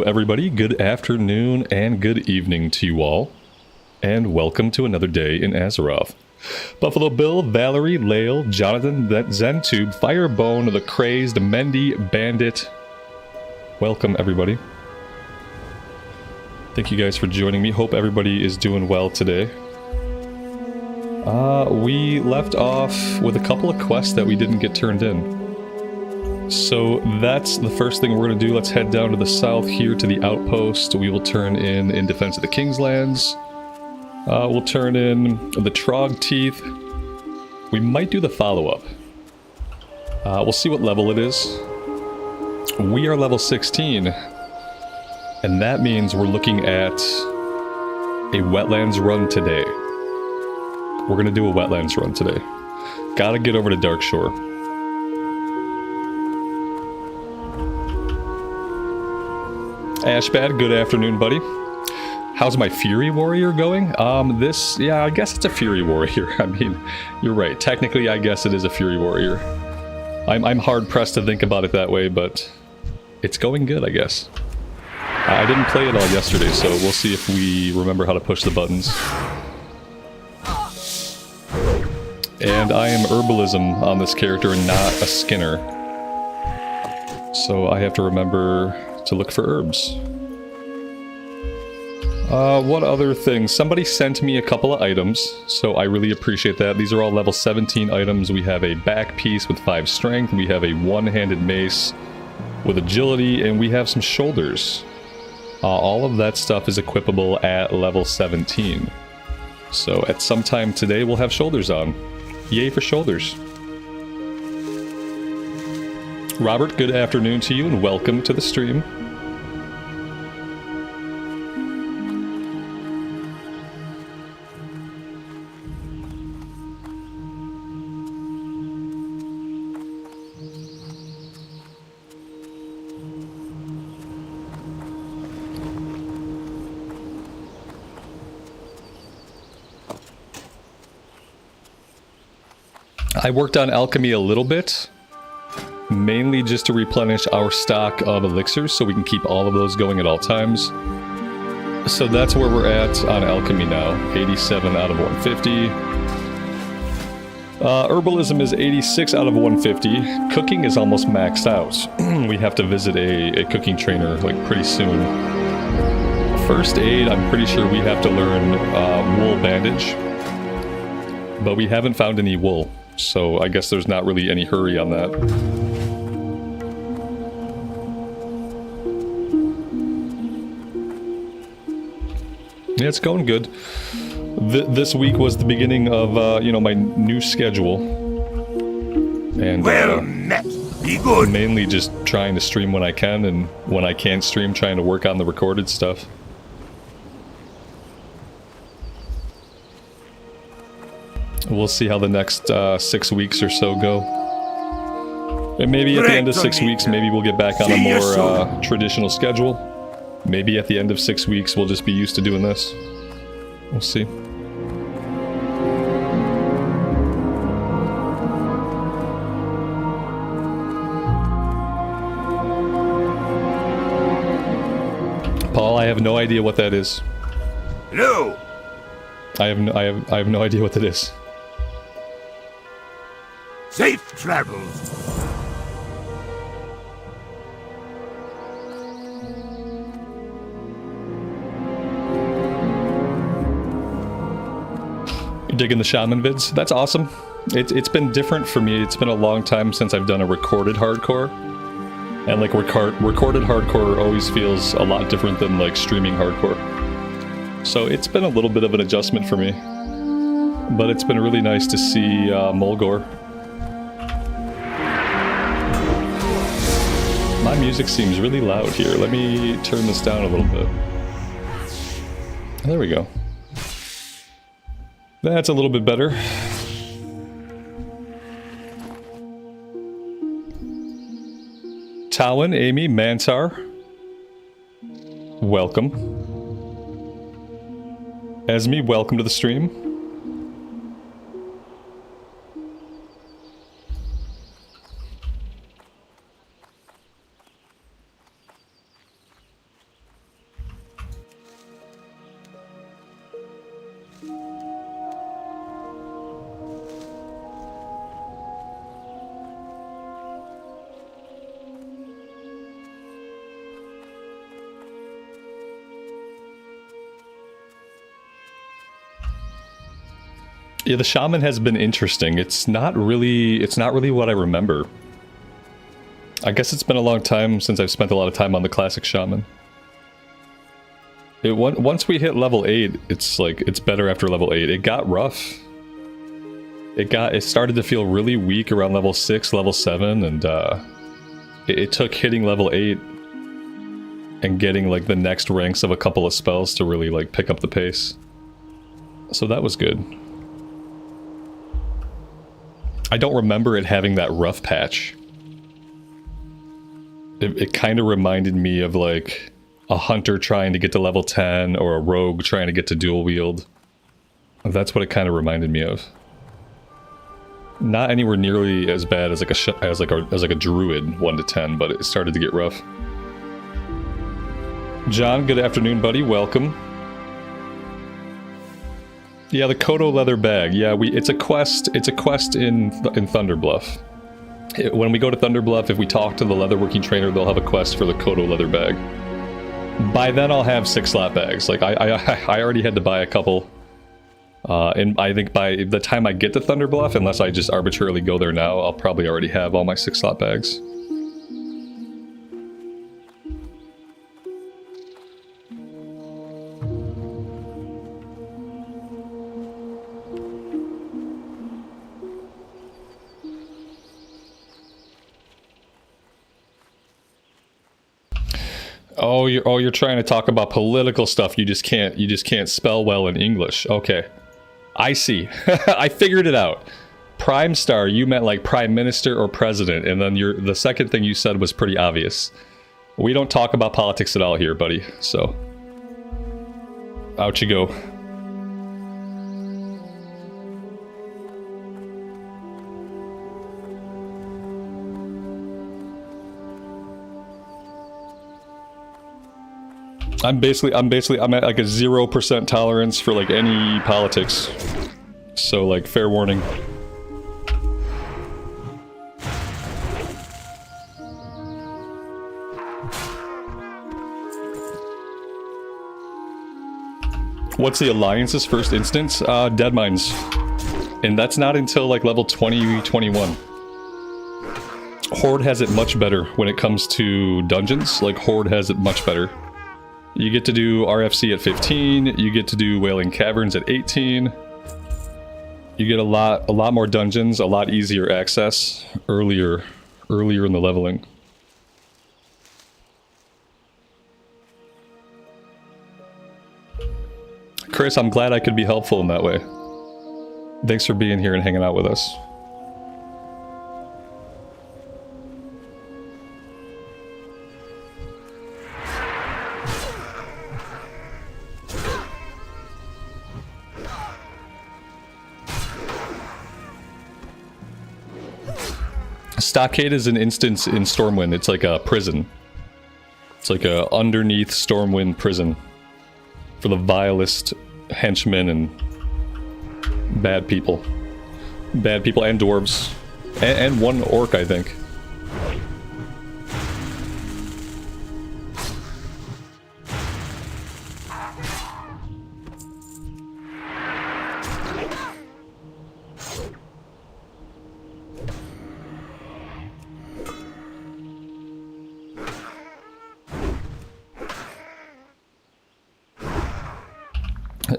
everybody, good afternoon and good evening to you all, and welcome to another day in Azeroth. Buffalo Bill, Valerie, Lael, Jonathan, Zentube, Firebone, The Crazed, Mendy, Bandit. Welcome everybody. Thank you guys for joining me. Hope everybody is doing well today. We left off with a couple of quests that we didn't get turned in. So that's the first thing we're going to do. Let's head down to the south here to the outpost. We will turn in Defense of the King's Lands. We'll turn in the Trog Teeth. We might do the follow-up. We'll see what level it is. We are level 16. And that means we're looking at a Wetlands run today. We're going to do a Wetlands run today. Gotta get over to Darkshore. Ashbad, good afternoon, buddy. How's my Fury Warrior going? Yeah, I guess it's a Fury Warrior. I mean, you're right. Technically, I guess it is a Fury Warrior. I'm hard-pressed to think about it that way, but it's going good, I guess. I didn't play it all yesterday, so we'll see if we remember how to push the buttons. And I am Herbalism on this character and not a Skinner. So I have to remember to look for herbs. What other things? Somebody sent me a couple of items, so I really appreciate that. These are all level 17 items. We have a back piece with 5 strength, we have a one-handed mace with agility, and we have some shoulders. All of that stuff is equipable at level 17. So at some time today we'll have shoulders on. Yay for shoulders. Robert, good afternoon to you and welcome to the stream. I worked on alchemy a little bit, mainly just to replenish our stock of elixirs so we can keep all of those going at all times. So that's where we're at on alchemy now, 87 out of 150. Herbalism is 86 out of 150. Cooking is almost maxed out. We have to visit a cooking trainer like pretty soon. First aid, I'm pretty sure we have to learn wool bandage, but we haven't found any wool. So I guess there's not really any hurry on that. Yeah, it's going good. This week was the beginning of, you know, my new schedule. And well met. Be good. Mainly just trying to stream when I can, and when I can't stream, trying to work on the recorded stuff. We'll see how the next 6 weeks or so go. And maybe at the end of 6 weeks, maybe we'll get back on a more traditional schedule. Maybe at the end of 6 weeks, we'll just be used to doing this. We'll see. Paul, I have no idea what that is. Hello. I have no idea what that is. Safe travels. You're digging the shaman vids? That's awesome. It's been different for me. It's been a long time since I've done a recorded hardcore. And like recorded hardcore always feels a lot different than like streaming hardcore. So it's been a little bit of an adjustment for me. But it's been really nice to see Mulgore. My music seems really loud here. Let me turn this down a little bit. There we go. That's a little bit better. Talon, Amy, Mantar. Welcome. Esme, welcome to the stream. Yeah, the shaman has been interesting. It's not really what I remember. I guess it's been a long time since I've spent a lot of time on the classic shaman. Once we hit level 8, it's like, it's better after level 8. It got rough. It started to feel really weak around level 6, level 7, and it took hitting level 8 and getting like the next ranks of a couple of spells to really like pick up the pace. So that was good. I don't remember it having that rough patch. It kind of reminded me of like a hunter trying to get to level 10 or a rogue trying to get to dual wield. That's what it kind of reminded me of. Not anywhere nearly as bad as like a druid 1 to 10, but it started to get rough. John, good afternoon, buddy. Welcome. Yeah, the Kodo leather bag. Yeah, it's a quest. It's a quest in Thunderbluff. When we go to Thunderbluff, if we talk to the leatherworking trainer, they'll have a quest for the Kodo leather bag. By then, I'll have 6 slot bags. Like I already had to buy a couple. And I think by the time I get to Thunderbluff, unless I just arbitrarily go there now, I'll probably already have all my 6 slot bags. Oh, you're trying to talk about political stuff. You just can't spell well in English. Okay. I see. I figured it out. Prime Star, you meant like Prime Minister or President, and then the second thing you said was pretty obvious. We don't talk about politics at all here, buddy, so... out you go. I'm at like a 0% tolerance for like any politics. So like, fair warning. What's the Alliance's first instance? Deadmines. And that's not until like level 20, 21. Horde has it much better when it comes to dungeons. Like, Horde has it much better. You get to do RFC at 15, you get to do Wailing Caverns at 18. You get a lot more dungeons, a lot easier access earlier in the leveling. Chris, I'm glad I could be helpful in that way. Thanks for being here and hanging out with us. Stockade is an instance in Stormwind. It's like a prison. It's like a underneath Stormwind prison for the vilest henchmen and bad people. Bad people and dwarves. And one orc, I think.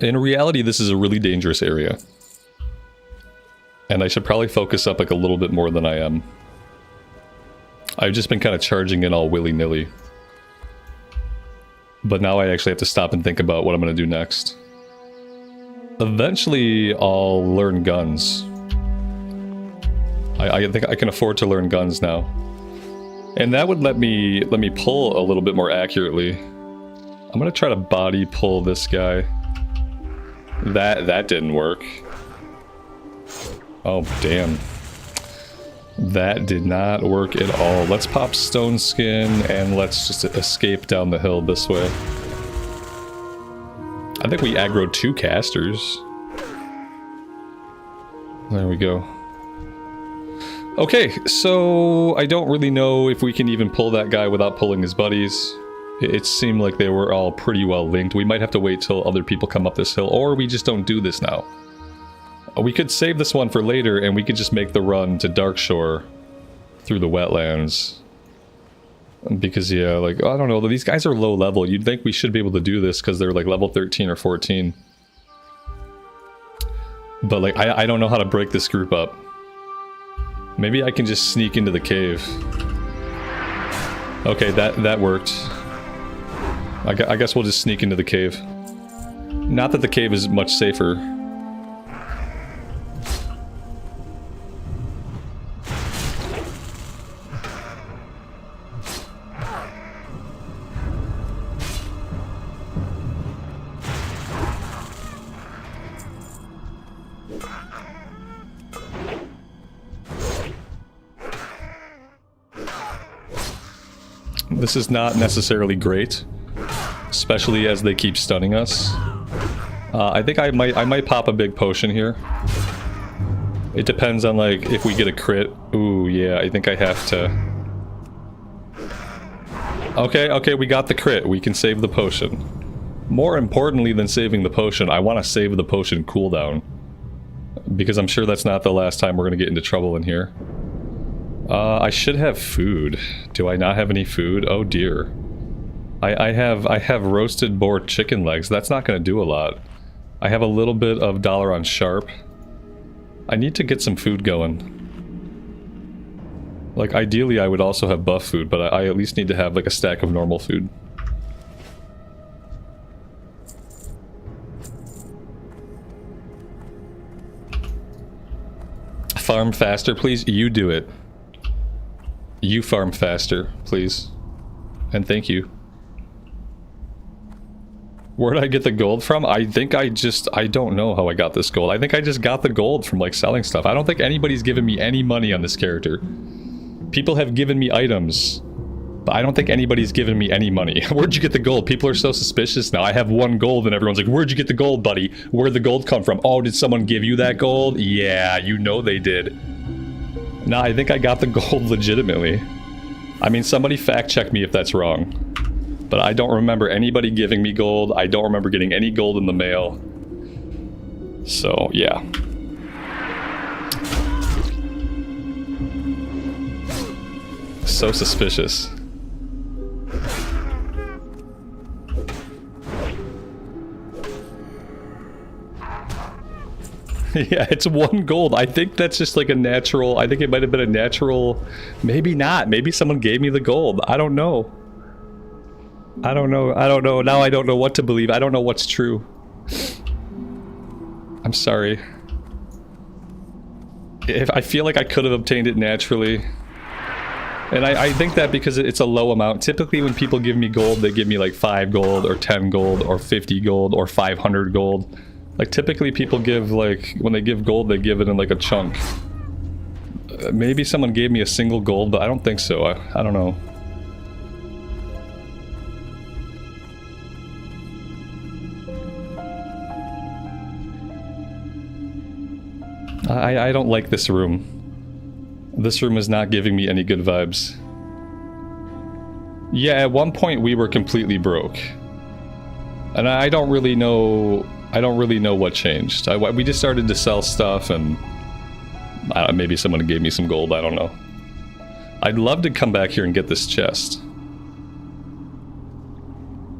In reality, this is a really dangerous area. And I should probably focus up like a little bit more than I am. I've just been kind of charging in all willy-nilly. But now I actually have to stop and think about what I'm going to do next. Eventually, I'll learn guns. I think I can afford to learn guns now. And that would let me pull a little bit more accurately. I'm going to try to body pull this guy. That didn't work. Oh, damn. That did not work at all. Let's pop Stone Skin and let's just escape down the hill this way. I think we aggroed 2 casters. There we go. Okay, so I don't really know if we can even pull that guy without pulling his buddies. It seemed like they were all pretty well linked. We might have to wait till other people come up this hill, or we just don't do this now. We could save this one for later, and we could just make the run to Darkshore through the wetlands. Because, yeah, like, I don't know, these guys are low level. You'd think we should be able to do this because they're, like, level 13 or 14. But, like, I don't know how to break this group up. Maybe I can just sneak into the cave. Okay, that worked. I guess we'll just sneak into the cave. Not that the cave is much safer. This is not necessarily great, especially as they keep stunning us. I think I might pop a big potion here. It depends on, like, if we get a crit. Ooh, yeah, I think I have to. Okay, we got the crit. We can save the potion. More importantly than saving the potion, I want to save the potion cooldown. Because I'm sure that's not the last time we're going to get into trouble in here. I should have food. Do I not have any food? Oh dear. I have roasted boar chicken legs. That's not going to do a lot. I have a little bit of dollar on sharp. I need to get some food going. Like, ideally I would also have buff food, but I at least need to have, like, a stack of normal food. Farm faster, please. You do it. You farm faster, please. And thank you. Where did I get the gold from? I think I don't know how I got this gold. I think I just got the gold from, like, selling stuff. I don't think anybody's given me any money on this character. People have given me items, but I don't think anybody's given me any money. Where'd you get the gold? People are so suspicious now. I have 1 gold and everyone's like, where'd you get the gold, buddy? Where'd the gold come from? Oh, did someone give you that gold? Yeah, you know they did. Nah, I think I got the gold legitimately. I mean, somebody fact check me if that's wrong. But I don't remember anybody giving me gold. I don't remember getting any gold in the mail. So, yeah. So suspicious. Yeah, it's 1 gold. I think that's just like a natural... I think it might have been a natural... Maybe not. Maybe someone gave me the gold. I don't know. I don't know. Now I don't know what to believe. I don't know what's true. I'm sorry. I feel like I could have obtained it naturally. And I think that because it's a low amount. Typically when people give me gold, they give me like 5 gold or 10 gold or 50 gold or 500 gold. Like, typically people give, like, when they give gold, they give it in, like, a chunk. Maybe someone gave me a single gold, but I don't think so. I don't know. I don't like this room. This room is not giving me any good vibes. Yeah, at one point we were completely broke. And I don't really know... I don't really know what changed. We just started to sell stuff and... maybe someone gave me some gold, I don't know. I'd love to come back here and get this chest.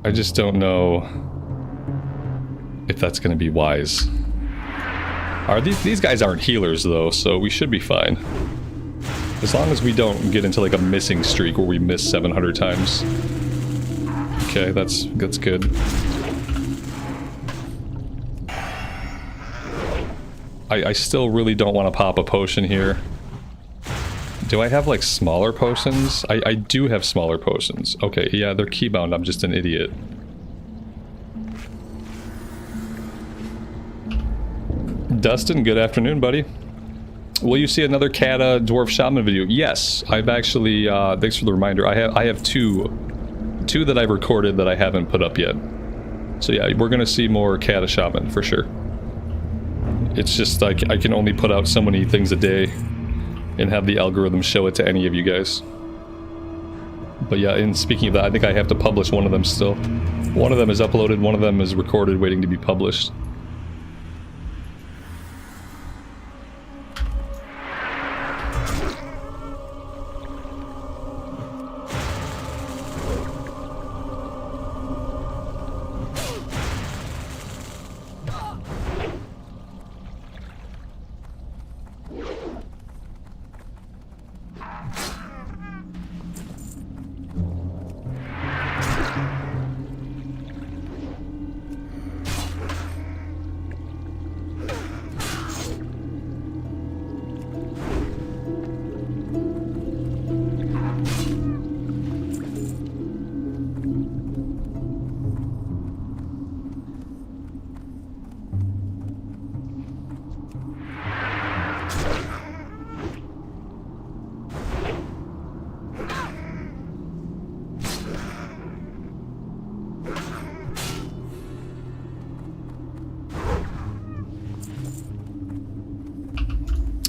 I just don't know if that's gonna be wise. These guys aren't healers though, so we should be fine. As long as we don't get into like a missing streak where we miss 700 times. Okay, that's good. I still really don't want to pop a potion here. Do I have, like, smaller potions? I do have smaller potions. Okay, yeah, they're keybound. I'm just an idiot. Dustin, good afternoon, buddy. Will you see another Kata Dwarf Shaman video? Yes, I've actually, thanks for the reminder. I have two that I've recorded that I haven't put up yet. So yeah, we're gonna see more Kata Shaman, for sure. It's just like I can only put out so many things a day and have the algorithm show it to any of you guys. But yeah, and speaking of that, I think I have to publish one of them still. One of them is uploaded, one of them is recorded waiting to be published.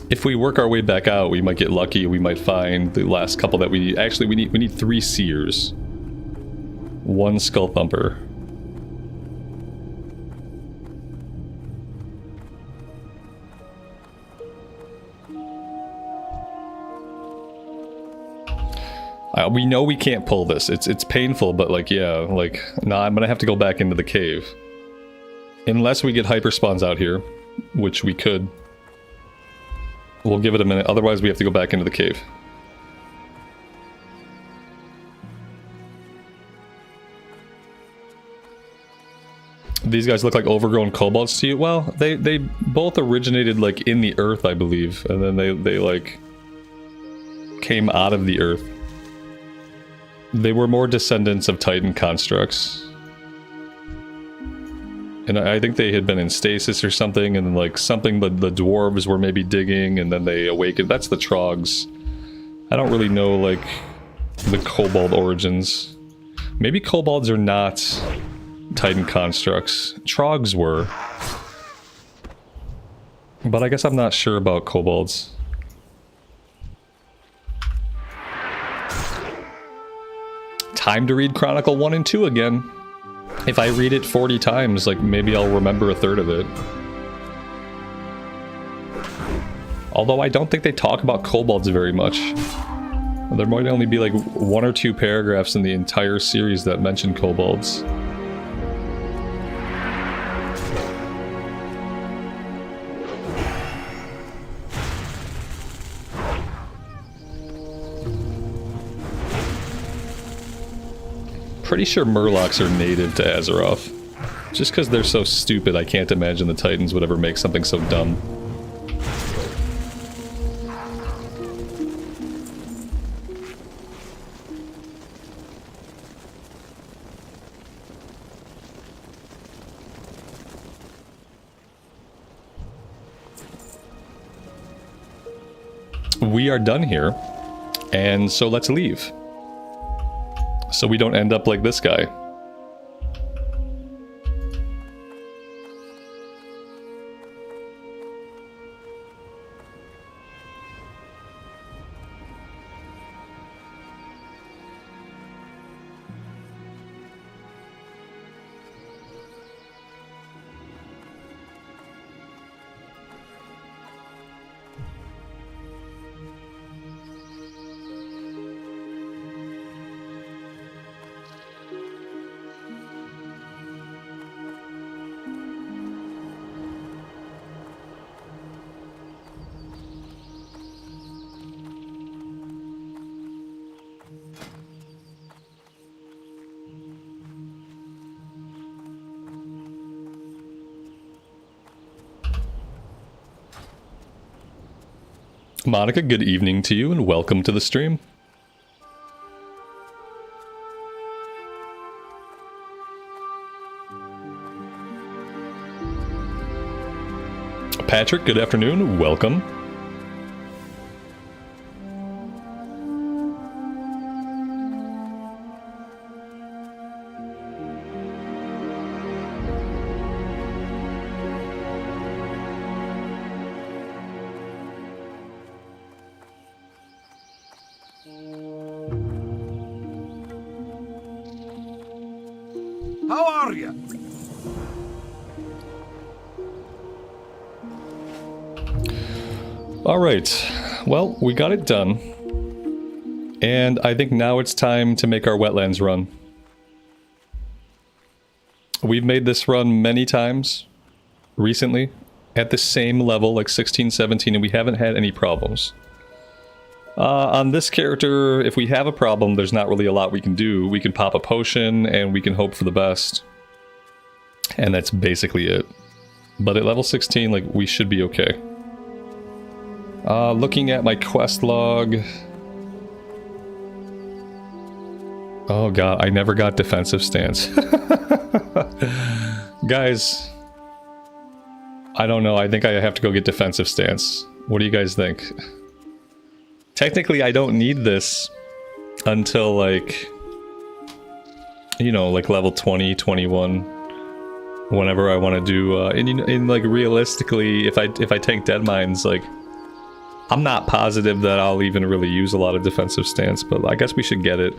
If we work our way back out, we might get lucky. We might find the last couple that we... Actually, we need 3 seers. 1 skull thumper. We know we can't pull this. It's painful, but like, yeah, like, nah, I'm gonna have to go back into the cave. Unless we get hyperspawns out here, which we could. We'll give it a minute, otherwise we have to go back into the cave. These guys look like overgrown kobolds to you? Well, they both originated like in the earth, I believe, and then they like came out of the earth. They were more descendants of Titan constructs. And I think they had been in stasis or something, and like something, but the dwarves were maybe digging, and then they awakened. That's the trogs. I don't really know, like, the kobold origins. Maybe kobolds are not Titan constructs. Trogs were. But I guess I'm not sure about kobolds. Time to read Chronicle 1 and 2 again. If I read it 40 times, like, maybe I'll remember a third of it. Although I don't think they talk about kobolds very much. There might only be like 1 or 2 paragraphs in the entire series that mention kobolds. Pretty sure Murlocs are native to Azeroth. Just because they're so stupid, I can't imagine the Titans would ever make something so dumb. We are done here, and so let's leave. So we don't end up like this guy. Monica, good evening to you and welcome to the stream. Patrick, good afternoon, welcome. How are you? All right, well, we got it done. And I think now it's time to make our Wetlands run. We've made this run many times recently at the same level, like 16, 17, and we haven't had any problems. On this character, if we have a problem, there's not really a lot we can do. We can pop a potion, and we can hope for the best. And that's basically it. But at level 16, like, we should be okay. Looking at my quest log... Oh god, I never got defensive stance. Guys, I don't know, I think I have to go get defensive stance. What do you guys think? Technically, I don't need this until, like, you know, like level 20, 21, whenever I want to do, and like, realistically, if I tank Dead Mines, like, I'm not positive that I'll even really use a lot of defensive stance, but I guess we should get it.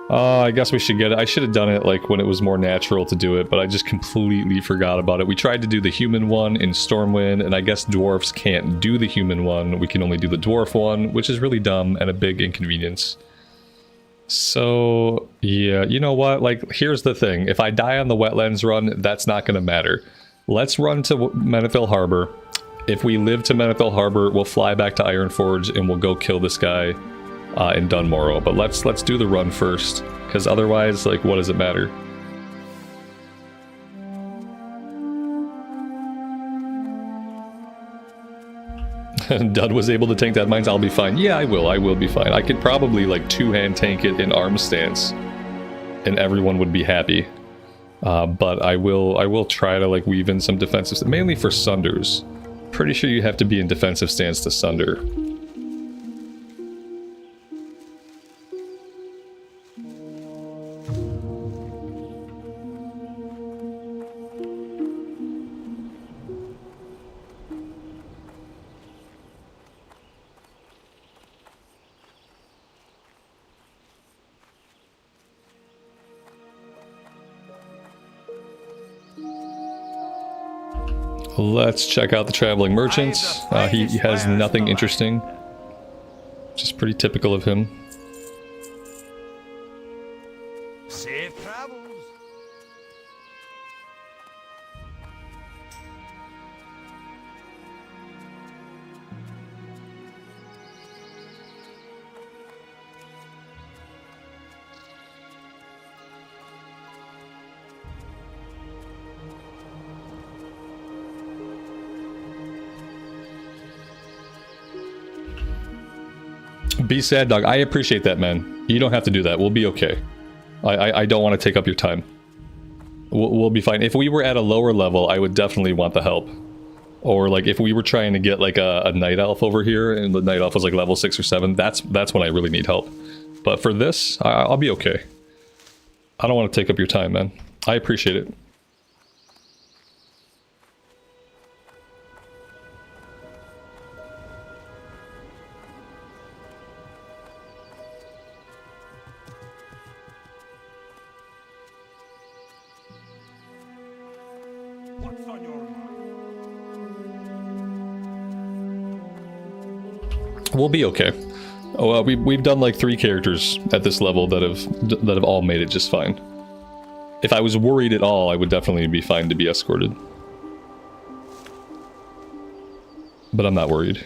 I guess we should get it. I should have done it like when it was more natural to do it, but I just completely forgot about it. We tried to do the human one in Stormwind, and I guess dwarves can't do the human one. We can only do the dwarf one, which is really dumb and a big inconvenience. So, yeah, you know what? Like, here's the thing. If I die on the Wetlands run, that's not going to matter. Let's run to Menethil Harbor. If we live to Menethil Harbor, we'll fly back to Ironforge and we'll go kill this guy in Dunmorrow. But let's do the run first, because otherwise, like, what does it matter? Dud was able to tank that mines. I'll be fine. Yeah, I will be fine. I could probably like two-hand tank it in arm stance, and everyone would be happy. But I will try to like weave in some defensive, mainly for Sunders. Pretty sure you have to be in defensive stance to Sunder. Let's check out the traveling merchant. He has nothing interesting, which is pretty typical of him. Safe travels. Be sad, dog. I appreciate that, man. You don't have to do that. We'll be okay. I don't want to take up your time. We'll be fine. If we were at a lower level, I would definitely want the help. Or like if we were trying to get like a night elf over here, and the night elf was like level 6 or 7, that's when I really need help. But for this, I'll be okay. I don't want to take up your time, man. I appreciate it. What's on your mind? We'll be okay. Oh, we've done like 3 characters at this level that have all made it just fine. If I was worried at all, I would definitely be fine to be escorted. But I'm not worried.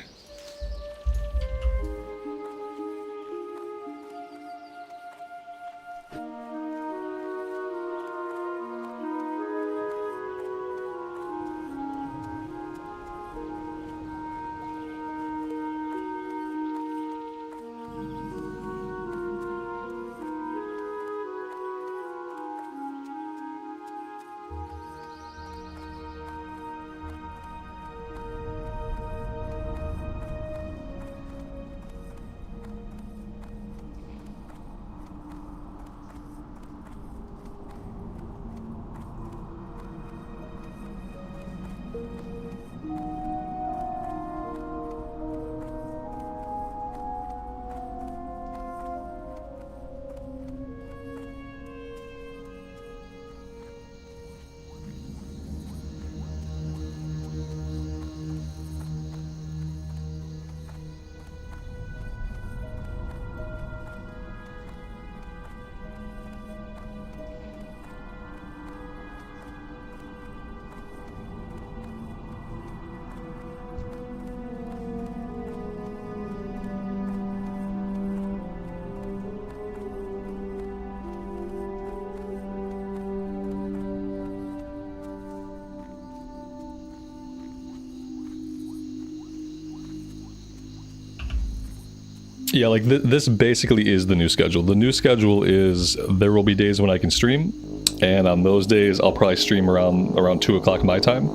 Yeah, like this basically is the new schedule. The new schedule is there will be days when I can stream, and on those days I'll probably stream around 2 o'clock my time.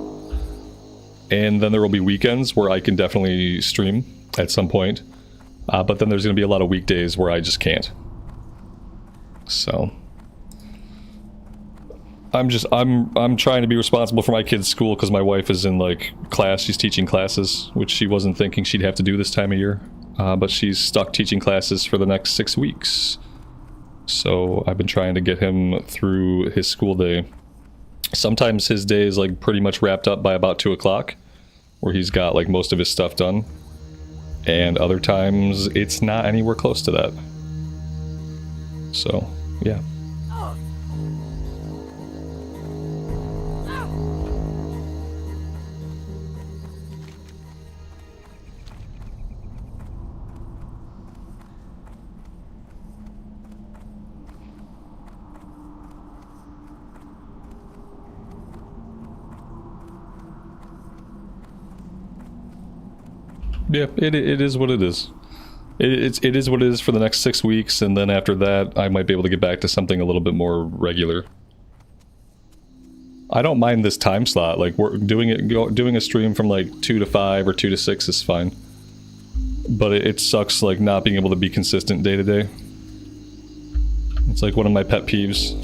And then there will be weekends where I can definitely stream at some point. But then there's going to be a lot of weekdays where I just can't. So I'm trying to be responsible for my kid's school because my wife is in like class. She's teaching classes, which she wasn't thinking she'd have to do this time of year. But she's stuck teaching classes for the next 6 weeks. So I've been trying to get him through his school day. Sometimes his day is like pretty much wrapped up by about 2 o'clock, where he's got like most of his stuff done. And other times it's not anywhere close to that. So, yeah. Yeah, it is what it is. It is what it is for the next 6 weeks, and then after that, I might be able to get back to something a little bit more regular. I don't mind this time slot. Like we're doing a stream from like 2 to 5 or 2 to 6 is fine. But it sucks like not being able to be consistent day to day. It's like one of my pet peeves.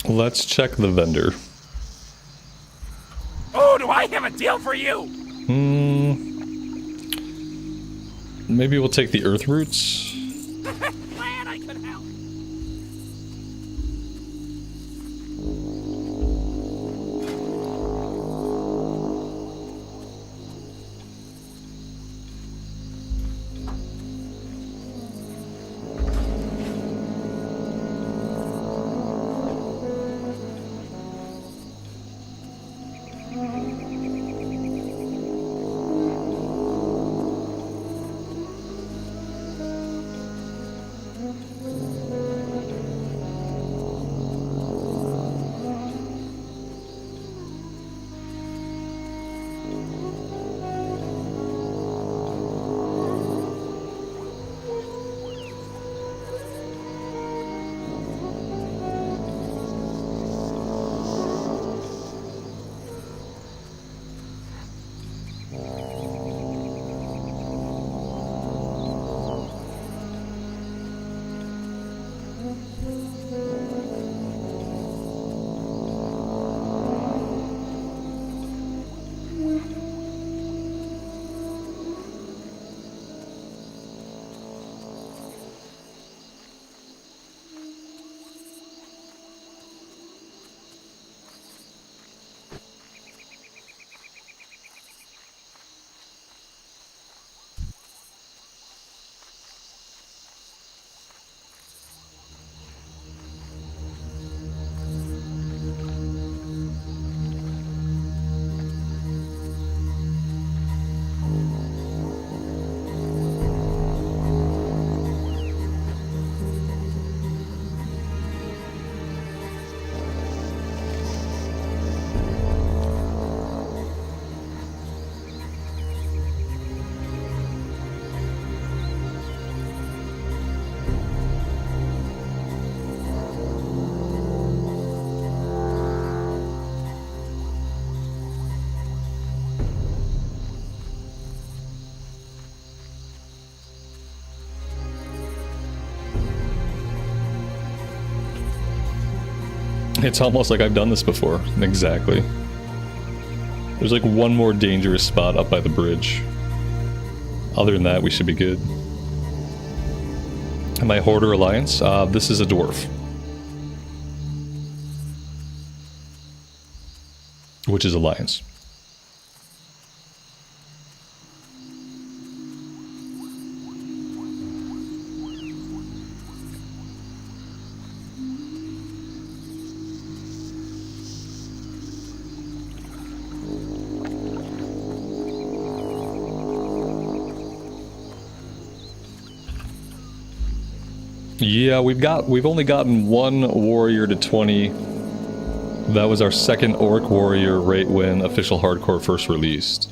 Let's check the vendor. Oh, do I have a deal for you? Maybe we'll take the earth roots. Glad I could help. It's almost like I've done this before. Exactly. There's like one more dangerous spot up by the bridge. Other than that, we should be good. Am I Horde or Alliance? This is a dwarf. Which is Alliance. Yeah, we've only gotten one warrior to 20. That was our second orc warrior right when official hardcore first released.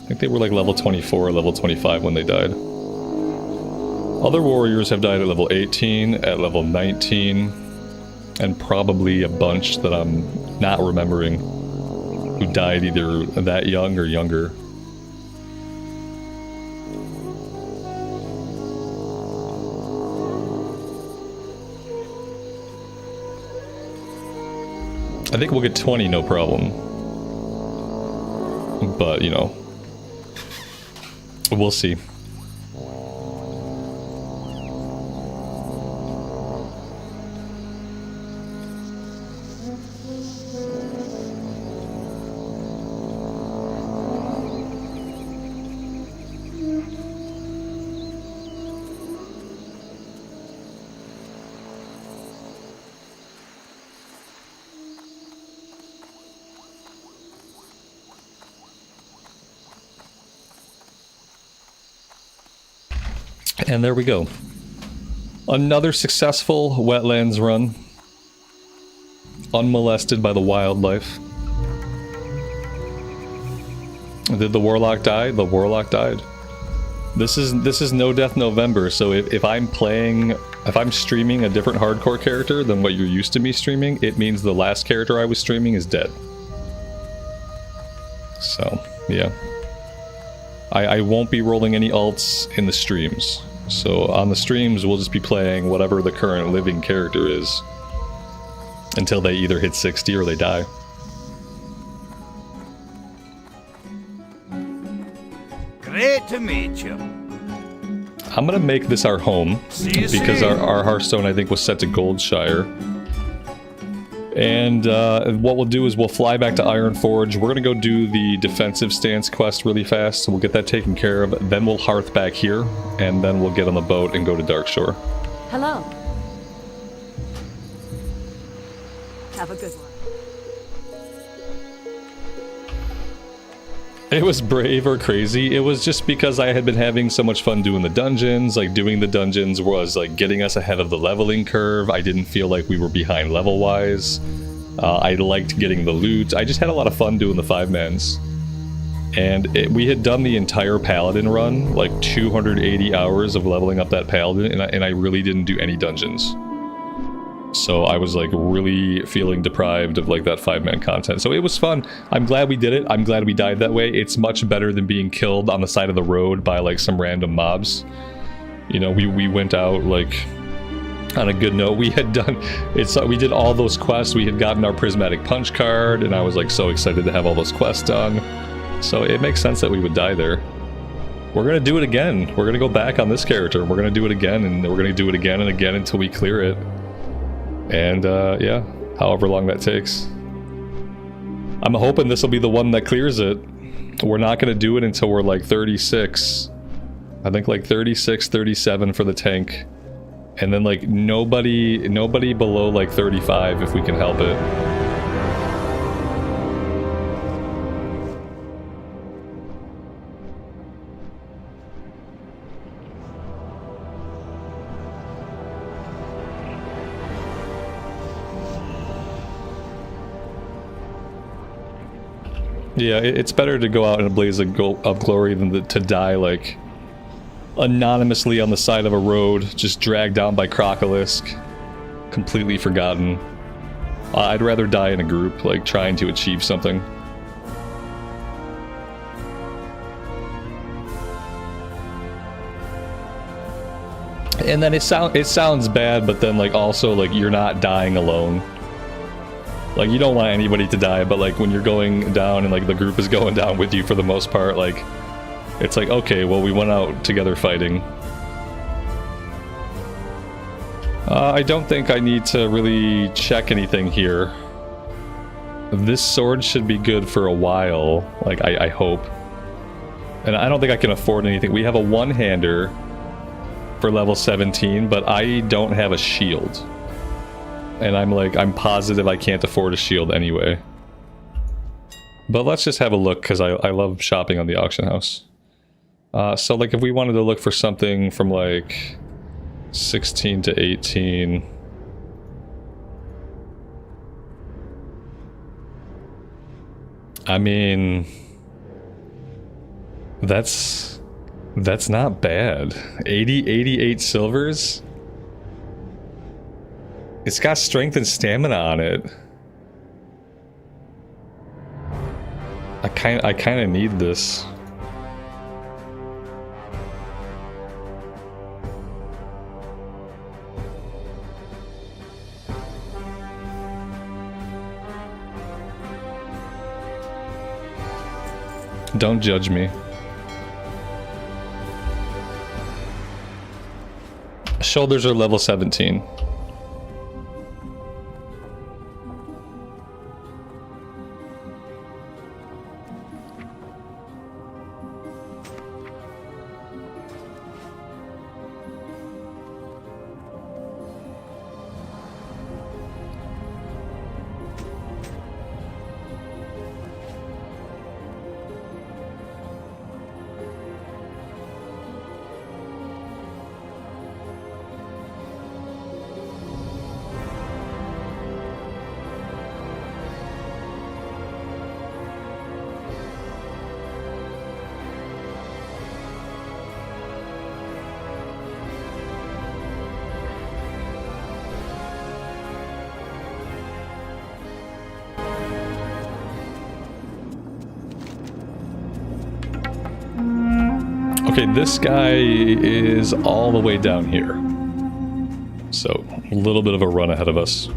I think they were like level 24 or level 25 when they died. Other warriors have died at level 18, at level 19, and probably a bunch that I'm not remembering who died either that young or younger. I think we'll get 20, no problem. But, you know, we'll see. And there we go. Another successful Wetlands run. Unmolested by the wildlife. Did the Warlock die? The Warlock died. This is No Death November, so if I'm streaming a different hardcore character than what you're used to me streaming, it means the last character I was streaming is dead. So, yeah. I won't be rolling any alts in the streams. So on the streams, we'll just be playing whatever the current living character is until they either hit 60 or they die. Great to meet you. I'm gonna make this our home because our Hearthstone, I think, was set to Goldshire. And what we'll do is we'll fly back to Ironforge. We're gonna go do the defensive stance quest really fast, so we'll get that taken care of. Then we'll hearth back here, and then we'll get on the boat and go to Darkshore. Hello. Have a good one. It was brave or crazy. It was just because I had been having so much fun doing the dungeons. Like, doing the dungeons was like getting us ahead of the leveling curve. I didn't feel like we were behind level-wise. I liked getting the loot. I just had a lot of fun doing the 5-mans. And we had done the entire Paladin run, like 280 hours of leveling up that Paladin, and I really didn't do any dungeons. So I was like really feeling deprived of like that 5-man content. So it was fun. I'm glad we did it. I'm glad we died that way. It's much better than being killed on the side of the road by like some random mobs. You know, we went out like on a good note. We had done we did all those quests. We had gotten our prismatic punch card, and I was like so excited to have all those quests done. So it makes sense that we would die there. We're gonna do it again. We're gonna go back on this character. We're gonna do it again, and we're gonna do it again and again until we clear it. And, yeah, however long that takes. I'm hoping this will be the one that clears it. We're not going to do it until we're like 36. I think like 36, 37 for the tank. And then like nobody below like 35 if we can help it. Yeah, it's better to go out in a blaze of glory than to die, like, anonymously on the side of a road, just dragged down by Crocolisk, completely forgotten. I'd rather die in a group, like, trying to achieve something. And then it sounds bad, but then, like, also, like, you're not dying alone. Like, you don't want anybody to die, but like when you're going down and like the group is going down with you for the most part, like it's like, okay, well, we went out together fighting. I don't think I need to really check anything here. This sword should be good for a while, like I hope. And I don't think I can afford anything. We have a one-hander for level 17, but I don't have a shield. And I'm positive I can't afford a shield anyway. But let's just have a look, because I love shopping on the auction house. So like if we wanted to look for something from like 16 to 18... I mean... That's not bad. 88 silvers? It's got strength and stamina on it. I kind of need this. Don't judge me. Shoulders are level 17. Okay, this guy is all the way down here. So, a little bit of a run ahead of us.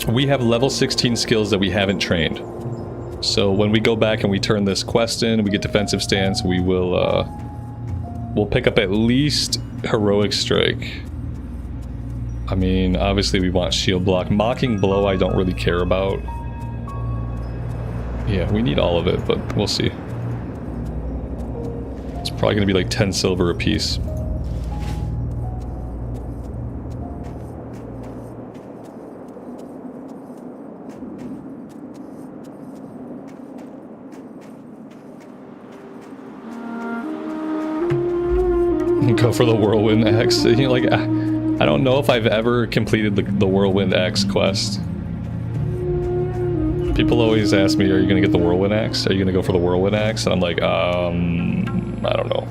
We have level 16 skills that we haven't trained. So when we go back and we turn this quest in, we get defensive stance, we will, we'll pick up at least heroic strike. I mean, obviously we want shield block. Mocking blow I don't really care about. Yeah, we need all of it, but we'll see. It's probably gonna be like 10 silver apiece. Go for the Whirlwind Axe. You know, like, I don't know if I've ever completed the Whirlwind Axe quest. People always ask me, are you gonna get the Whirlwind Axe? Are you gonna go for the Whirlwind Axe? And I'm like, I don't know.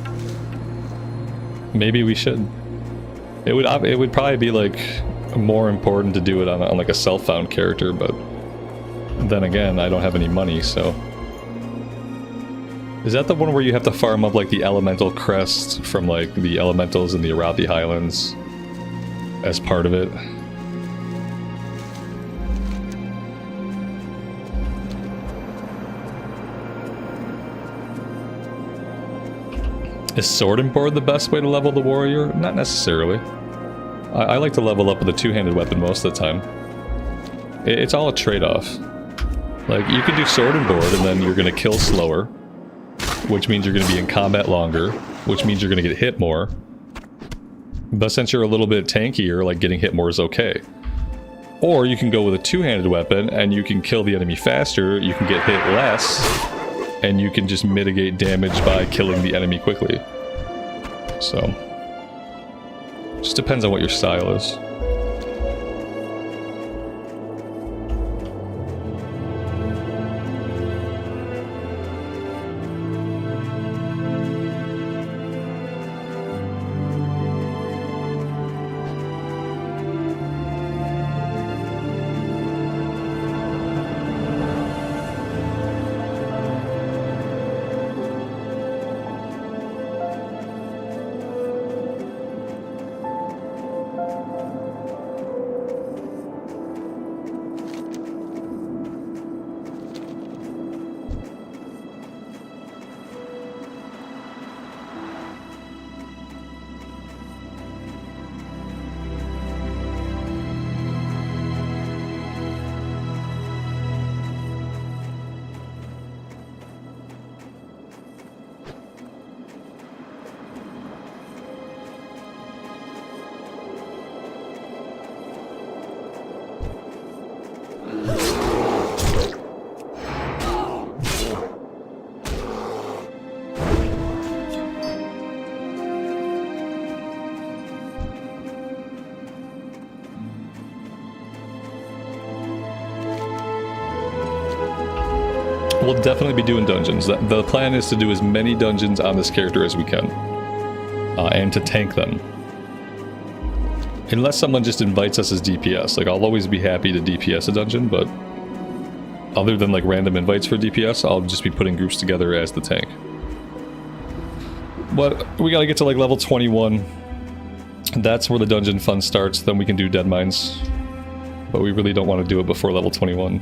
Maybe we should. It would probably be, like, more important to do it on like, a self-found character, but then again, I don't have any money, so... Is that the one where you have to farm up, like, the elemental crest from, like, the elementals in the Arathi Highlands as part of it? Is Sword and Board the best way to level the warrior? Not necessarily. I like to level up with a two-handed weapon most of the time. It's all a trade-off. Like, you can do Sword and Board and then you're gonna kill slower, which means you're going to be in combat longer, which means you're going to get hit more. But since you're a little bit tankier, like getting hit more is okay. Or you can go with a two-handed weapon and you can kill the enemy faster, you can get hit less, and you can just mitigate damage by killing the enemy quickly. So, just depends on what your style is. We'll definitely be doing dungeons. The plan is to do as many dungeons on this character as we can. And to tank them. Unless someone just invites us as DPS. Like, I'll always be happy to DPS a dungeon, but other than like random invites for DPS, I'll just be putting groups together as the tank. But we gotta get to like level 21. That's where the dungeon fun starts, then we can do Dead Mines. But we really don't want to do it before level 21.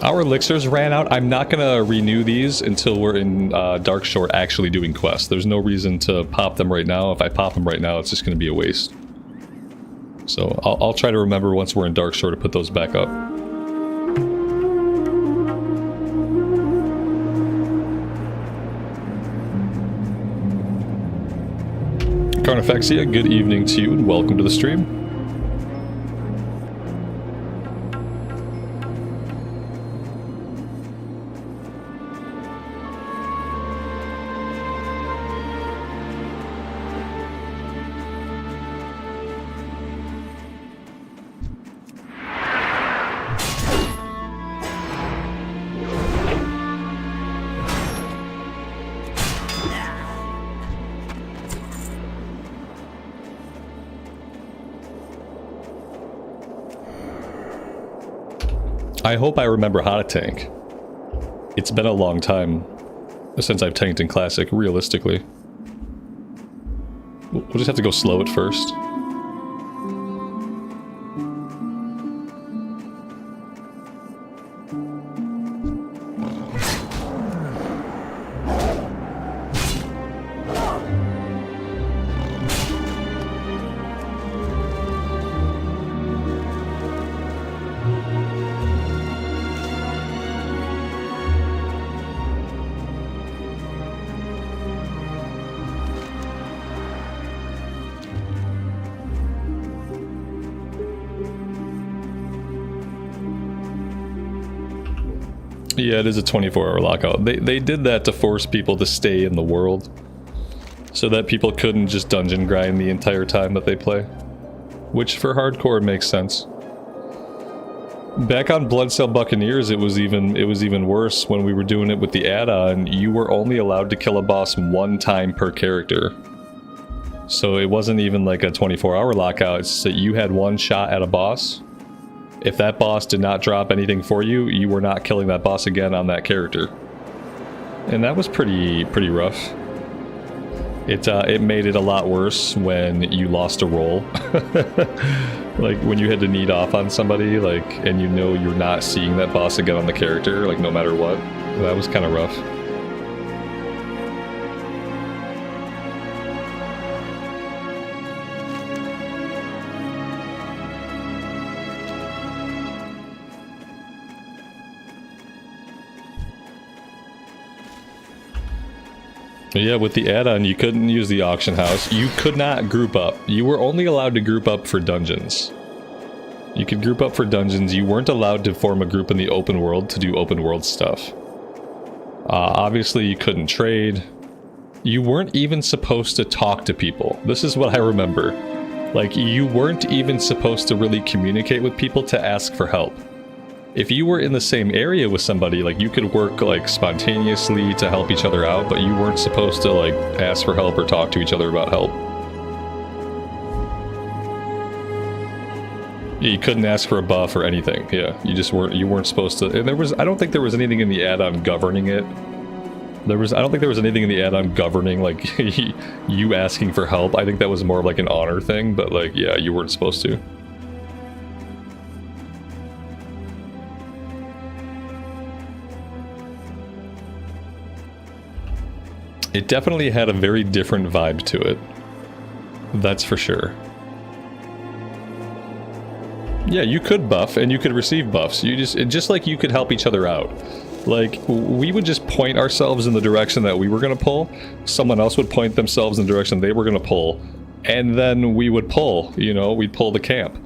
Our elixirs ran out. I'm not gonna renew these until we're in Darkshore actually doing quests. There's no reason to pop them right now. If I pop them right now, it's just gonna be a waste. So I'll try to remember once we're in Darkshore to put those back up. Carnifexia, good evening to you and welcome to the stream. I hope I remember how to tank. It's been a long time since I've tanked in Classic, realistically. We'll just have to go slow at first. Yeah, it is a 24-hour lockout. They did that to force people to stay in the world, so that people couldn't just dungeon grind the entire time that they play. Which, for hardcore, makes sense. Back on Bloodcell Buccaneers, it was even worse when we were doing it with the add-on. You were only allowed to kill a boss one time per character. So it wasn't even like a 24-hour lockout, it's that you had one shot at a boss. If that boss did not drop anything for you, you were not killing that boss again on that character. And that was pretty rough. It made it a lot worse when you lost a roll. Like when you had to need off on somebody, like, and you know you're not seeing that boss again on the character, like no matter what. That was kind of rough. Yeah, with the add-on, you couldn't use the auction house. You could not group up. You were only allowed to group up for dungeons. You could group up for dungeons. You weren't allowed to form a group in the open world to do open world stuff. Obviously, you couldn't trade. You weren't even supposed to talk to people. This is what I remember. Like, you weren't even supposed to really communicate with people to ask for help. If you were in the same area with somebody, like, you could work, like, spontaneously to help each other out, but you weren't supposed to, like, ask for help or talk to each other about help. You couldn't ask for a buff or anything, yeah. You weren't supposed to, and I don't think there was anything in the add-on governing it. I don't think there was anything in the add-on governing, like, you asking for help. I think that was more of, like, an honor thing, but, like, yeah, you weren't supposed to. It definitely had a very different vibe to it. That's for sure. Yeah, you could buff and you could receive buffs. Just like you could help each other out. Like, we would just point ourselves in the direction that we were going to pull. Someone else would point themselves in the direction they were going to pull. And then we would pull, you know, we'd pull the camp.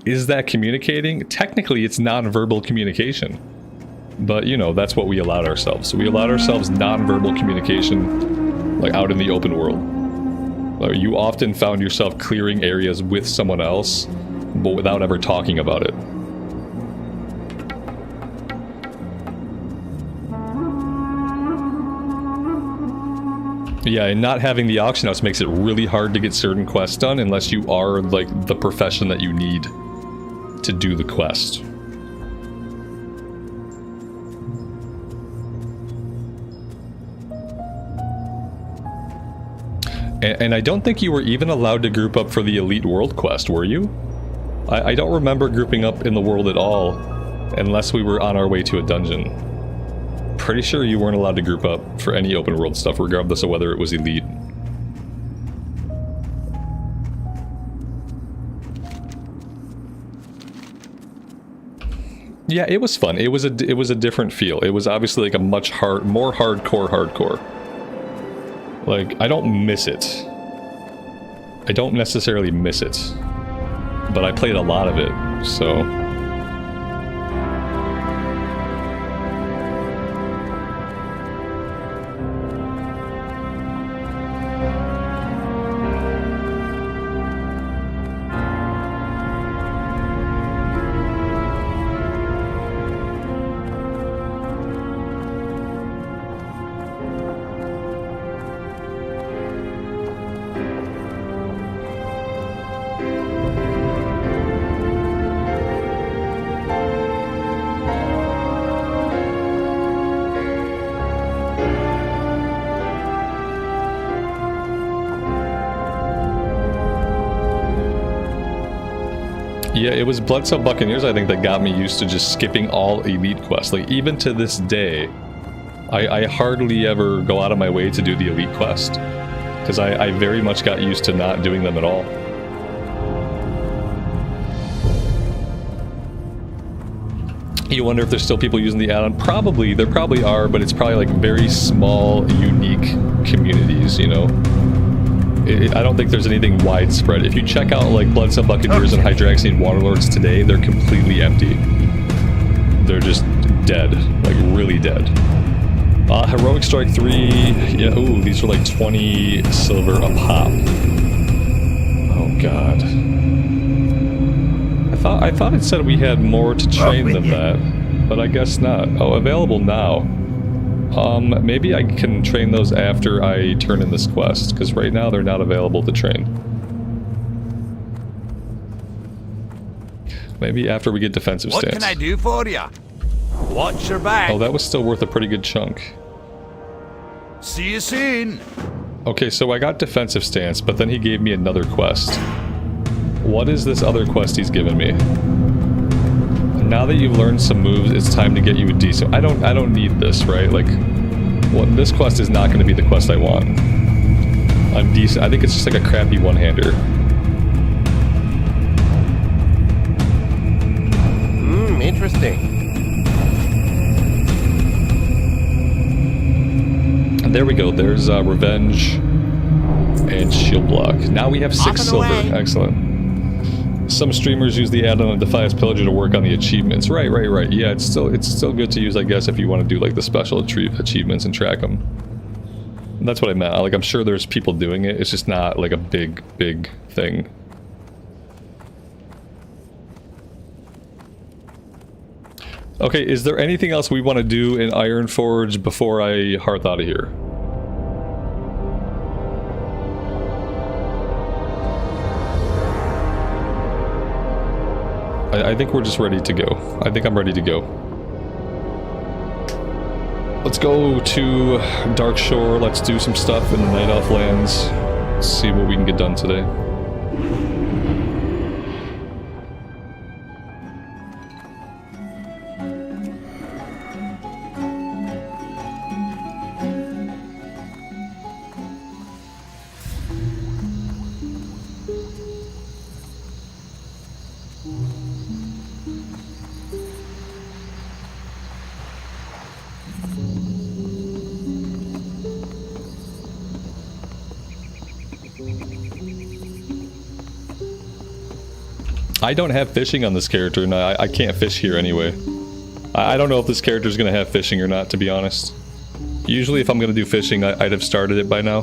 Is that communicating? Technically, it's non-verbal communication. But, you know, that's what we allowed ourselves. So we allowed ourselves non-verbal communication, like, out in the open world. You often found yourself clearing areas with someone else, but without ever talking about it. Yeah, and not having the auction house makes it really hard to get certain quests done unless you are, like, the profession that you need to do the quest. And I don't think you were even allowed to group up for the Elite World quest, were you? I don't remember grouping up in the world at all, unless we were on our way to a dungeon. Pretty sure you weren't allowed to group up for any open world stuff, regardless of whether it was Elite. Yeah, it was fun. It was a different feel. It was obviously like a much more hardcore. Like, I don't miss it. I don't necessarily miss it. But I played a lot of it, so... Yeah, it was Bloodsup Buccaneers, I think, that got me used to just skipping all Elite quests. Like, even to this day, I hardly ever go out of my way to do the Elite quest. Because I very much got used to not doing them at all. You wonder if there's still people using the add-on? Probably, there probably are, but it's probably like very small, unique communities, you know? I don't think there's anything widespread. If you check out like Bloodsup Buccaneers and Hydraxian Waterlords today, they're completely empty. They're just dead, like really dead. Heroic Strike 3, yeah, ooh, these are like 20 silver a pop. Oh god. I thought it said we had more to train than that, but I guess not. Oh, available now. Maybe I can train those after I turn in this quest, because right now they're not available to train. Maybe after we get defensive stance. What can I do for ya? Watch your back. Oh, that was still worth a pretty good chunk. See you soon. Okay, so I got defensive stance, but then he gave me another quest. What is this other quest he's given me? Now that you've learned some moves, it's time to get you a decent... I don't need this, right? Like, this quest is not going to be the quest I want. I'm decent. I think it's just like a crappy one-hander. Interesting. And there we go. There's Revenge and Shield Block. Now we have 6 silver. Excellent. Some streamers use the add-on on Defias Pillager to work on the achievements. Right. Yeah, it's still good to use, I guess, if you want to do like the special achievements and track them. And that's what I meant. Like, I'm sure there's people doing it. It's just not like a big thing. Okay, is there anything else we want to do in Ironforge before I hearth out of here? I think we're just ready to go. I think I'm ready to go. Let's go to Darkshore. Let's do some stuff in the Night Elf lands. Let's see what we can get done today. I don't have fishing on this character, and I can't fish here anyway. I don't know if this character is going to have fishing or not, to be honest. Usually if I'm going to do fishing, I'd have started it by now.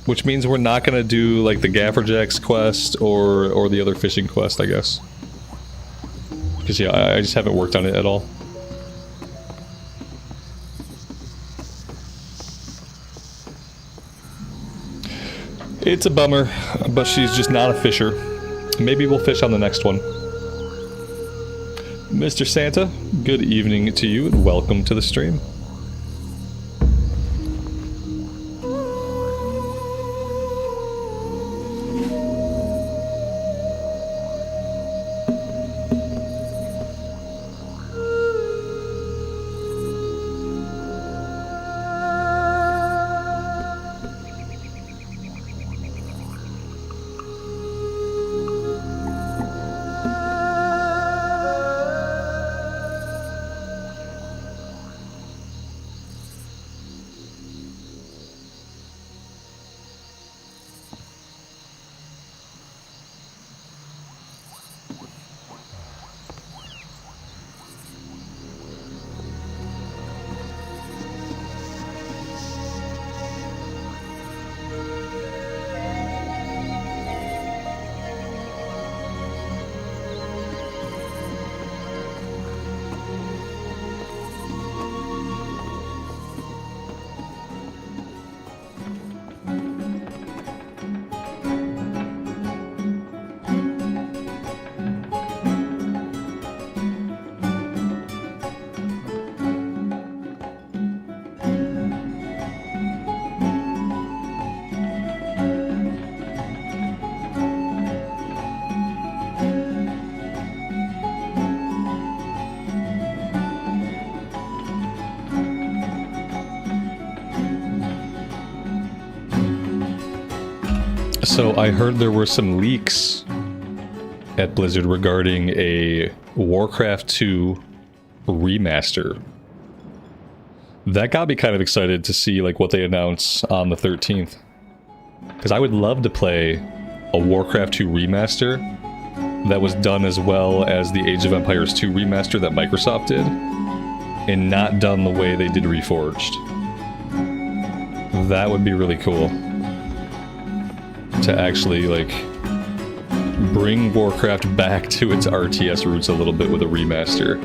Which means we're not going to do like the Gafferjack's quest or the other fishing quest, I guess. Because yeah, I just haven't worked on it at all. It's a bummer, but she's just not a fisher. Maybe we'll fish on the next one. Mr. Santa, good evening to you and welcome to the stream. So I heard there were some leaks at Blizzard regarding a Warcraft 2 remaster. That got me kind of excited to see like what they announce on the 13th. Because I would love to play a Warcraft 2 remaster that was done as well as the Age of Empires 2 remaster that Microsoft did, and not done the way they did Reforged. That would be really cool. To actually, like, bring Warcraft back to its RTS roots a little bit with a remaster.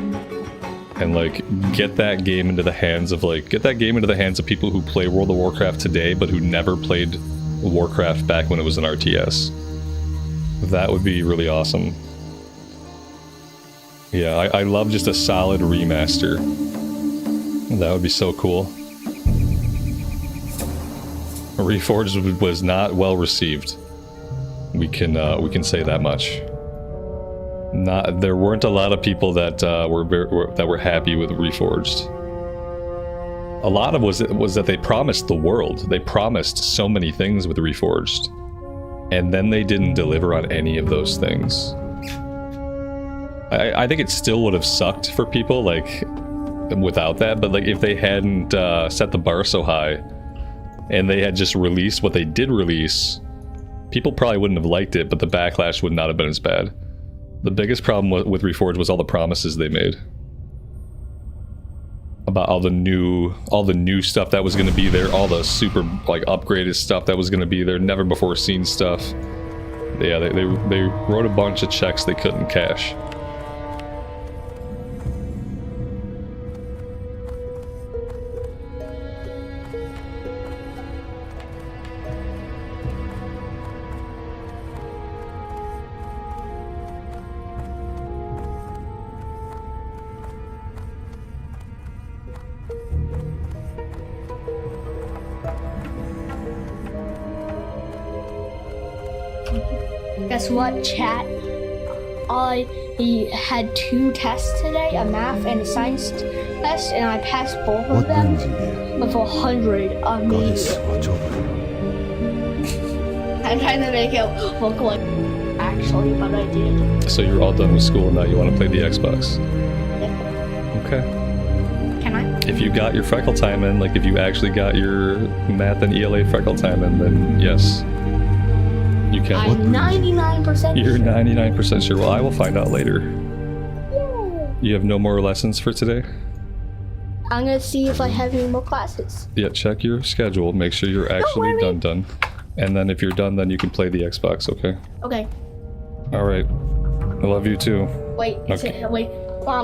And, like, get that game into the hands of, people who play World of Warcraft today, but who never played Warcraft back when it was an RTS. That would be really awesome. Yeah, I love just a solid remaster. That would be so cool. Reforged was not well received. We can say that much. There weren't a lot of people that were happy with Reforged. A lot of it was that they promised the world. They promised so many things with Reforged, and then they didn't deliver on any of those things. I think it still would have sucked for people like without that, but like if they hadn't set the bar so high. And they had just released what they did release, people probably wouldn't have liked it, but the backlash would not have been as bad. The biggest problem with Reforged was all the promises they made. About all the new stuff that was going to be there, all the super, like, upgraded stuff that was going to be there, never before seen stuff. Yeah, they wrote a bunch of checks they couldn't cash. Guess what, chat? I had 2 tests today, a math and a science test, and I passed both of What them brings you here? with 100 Goddess, immediately. watch over. I'm trying to make it look like actually, but I did. So you're all done with school and now you want to play the Xbox? Yep. Okay. Can I? If you got your freckle time in, like if you actually got your math and ELA freckle time in, then yes. You can. I'm 99% You're sure. 99% sure. Well, I will find out later. Yay. You have no more lessons for today? I'm gonna see if I have any more classes. Yeah, check your schedule. Make sure you're actually done. And then if you're done, then you can play the Xbox, okay? Okay. Alright. I love you too. Wait, Okay. wait. Oh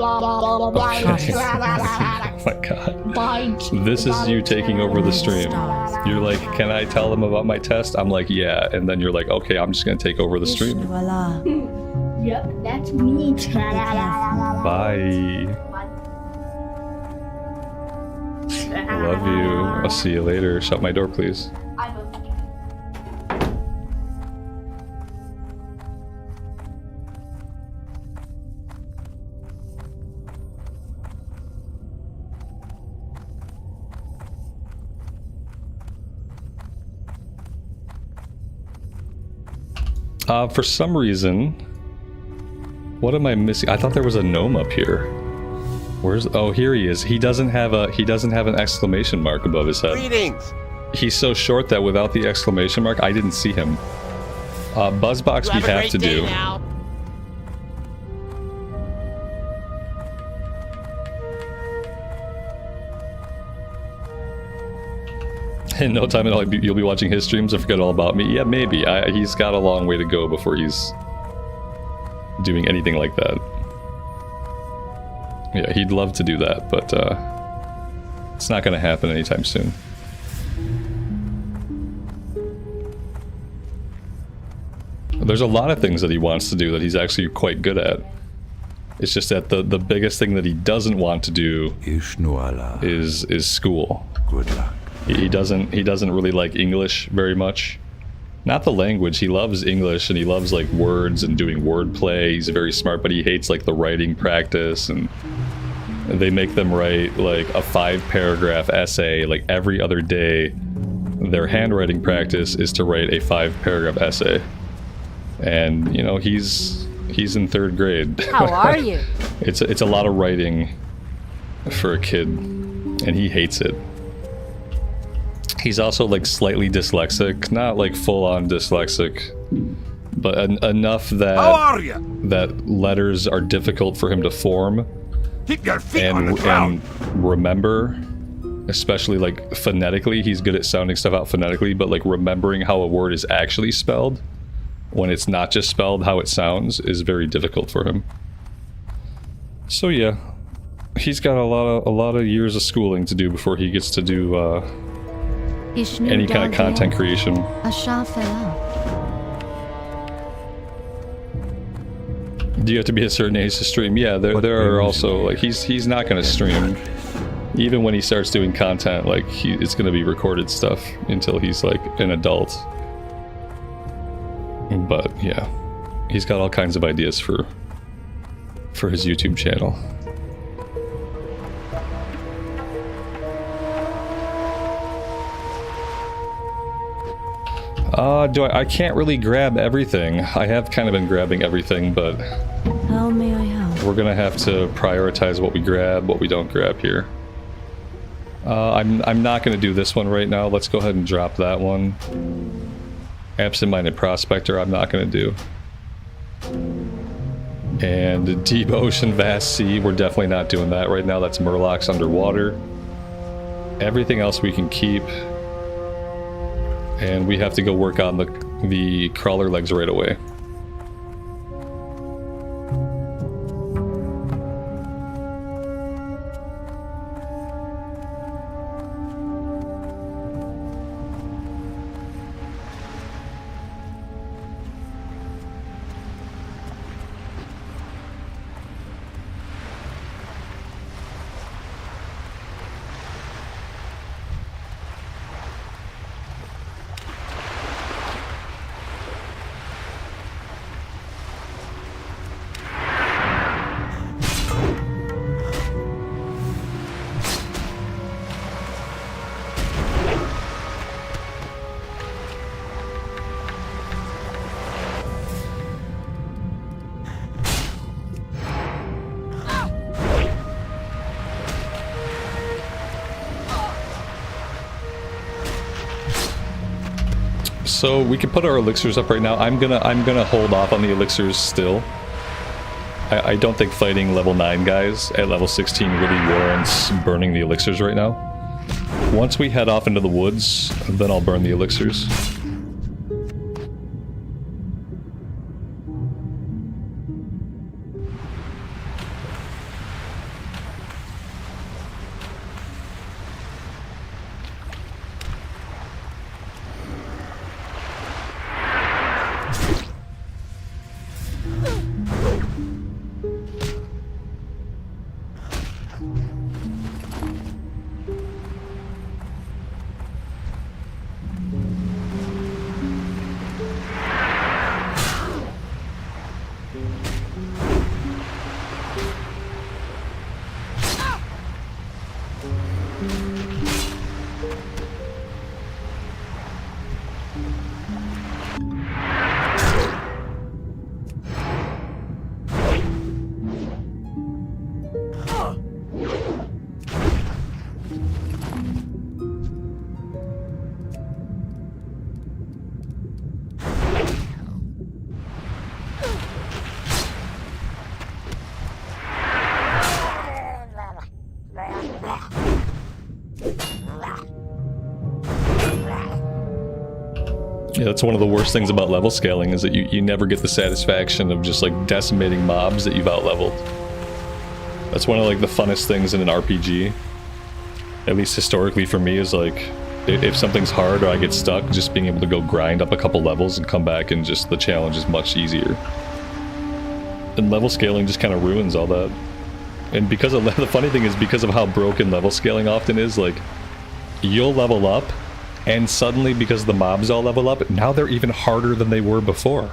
my god. This is you taking over the stream. You're like, can I tell them about my test? I'm like, yeah. And then you're like, okay, I'm just gonna take over the stream. Yep, that's me. Bye. I love you. I'll see you later. Shut my door, please. For some reason, what am I missing? I thought there was a gnome up here. Where's? Oh, here he is. He doesn't have an exclamation mark above his head. Greetings. He's so short that without the exclamation mark, I didn't see him. Buzzbox, we have to do. In no time at all, you'll be watching his streams and forget all about me. Yeah, maybe. He's got a long way to go before he's doing anything like that. Yeah, he'd love to do that, but it's not going to happen anytime soon. There's a lot of things that he wants to do that he's actually quite good at. It's just that the biggest thing that he doesn't want to do is school. Good luck. He doesn't really like English very much. Not the language. He loves English and he loves like words and doing wordplay. He's very smart, but he hates like the writing practice, and they make them write like a 5-paragraph essay like every other day. Their handwriting practice is to write a 5-paragraph essay. And you know, he's in 3rd grade. How are you? It's a lot of writing for a kid, and he hates it. He's also like slightly dyslexic, not like full-on dyslexic, but enough that How are you? that letters are difficult for him to form Keep your feet on the ground. and remember, especially like phonetically. He's good at sounding stuff out phonetically, but like remembering how a word is actually spelled when it's not just spelled how it sounds is very difficult for him. So yeah, he's got a lot of years of schooling to do before he gets to do any kind of content creation. Do you have to be a certain age to stream? Yeah, there are also like he's not going to stream even when he starts doing content. Like it's going to be recorded stuff until he's like an adult. But yeah, he's got all kinds of ideas for his YouTube channel. I can't really grab everything. I have kind of been grabbing everything, but How may I help? we're gonna have to prioritize what we grab, what we don't grab here. I'm not gonna do this one right now. Let's go ahead and drop that one. Absent-minded prospector, I'm not gonna do. And deep ocean, vast sea, we're definitely not doing that right now. That's Murlocs underwater. Everything else we can keep. And we have to go work on the crawler legs right away. So we can put our elixirs up right now. I'm gonna hold off on the elixirs still. I don't think fighting level 9 guys at level 16 really warrants burning the elixirs right now. Once we head off into the woods, then I'll burn the elixirs. Yeah, that's one of the worst things about level scaling, is that you never get the satisfaction of just like decimating mobs that you've outleveled. That's one of like the funnest things in an RPG, at least historically for me, is like if something's hard or I get stuck, just being able to go grind up a couple levels and come back and just the challenge is much easier. And level scaling just kind of ruins all that. And because of the funny thing is, because of how broken level scaling often is, like you'll level up and suddenly, because the mobs all level up, now they're even harder than they were before.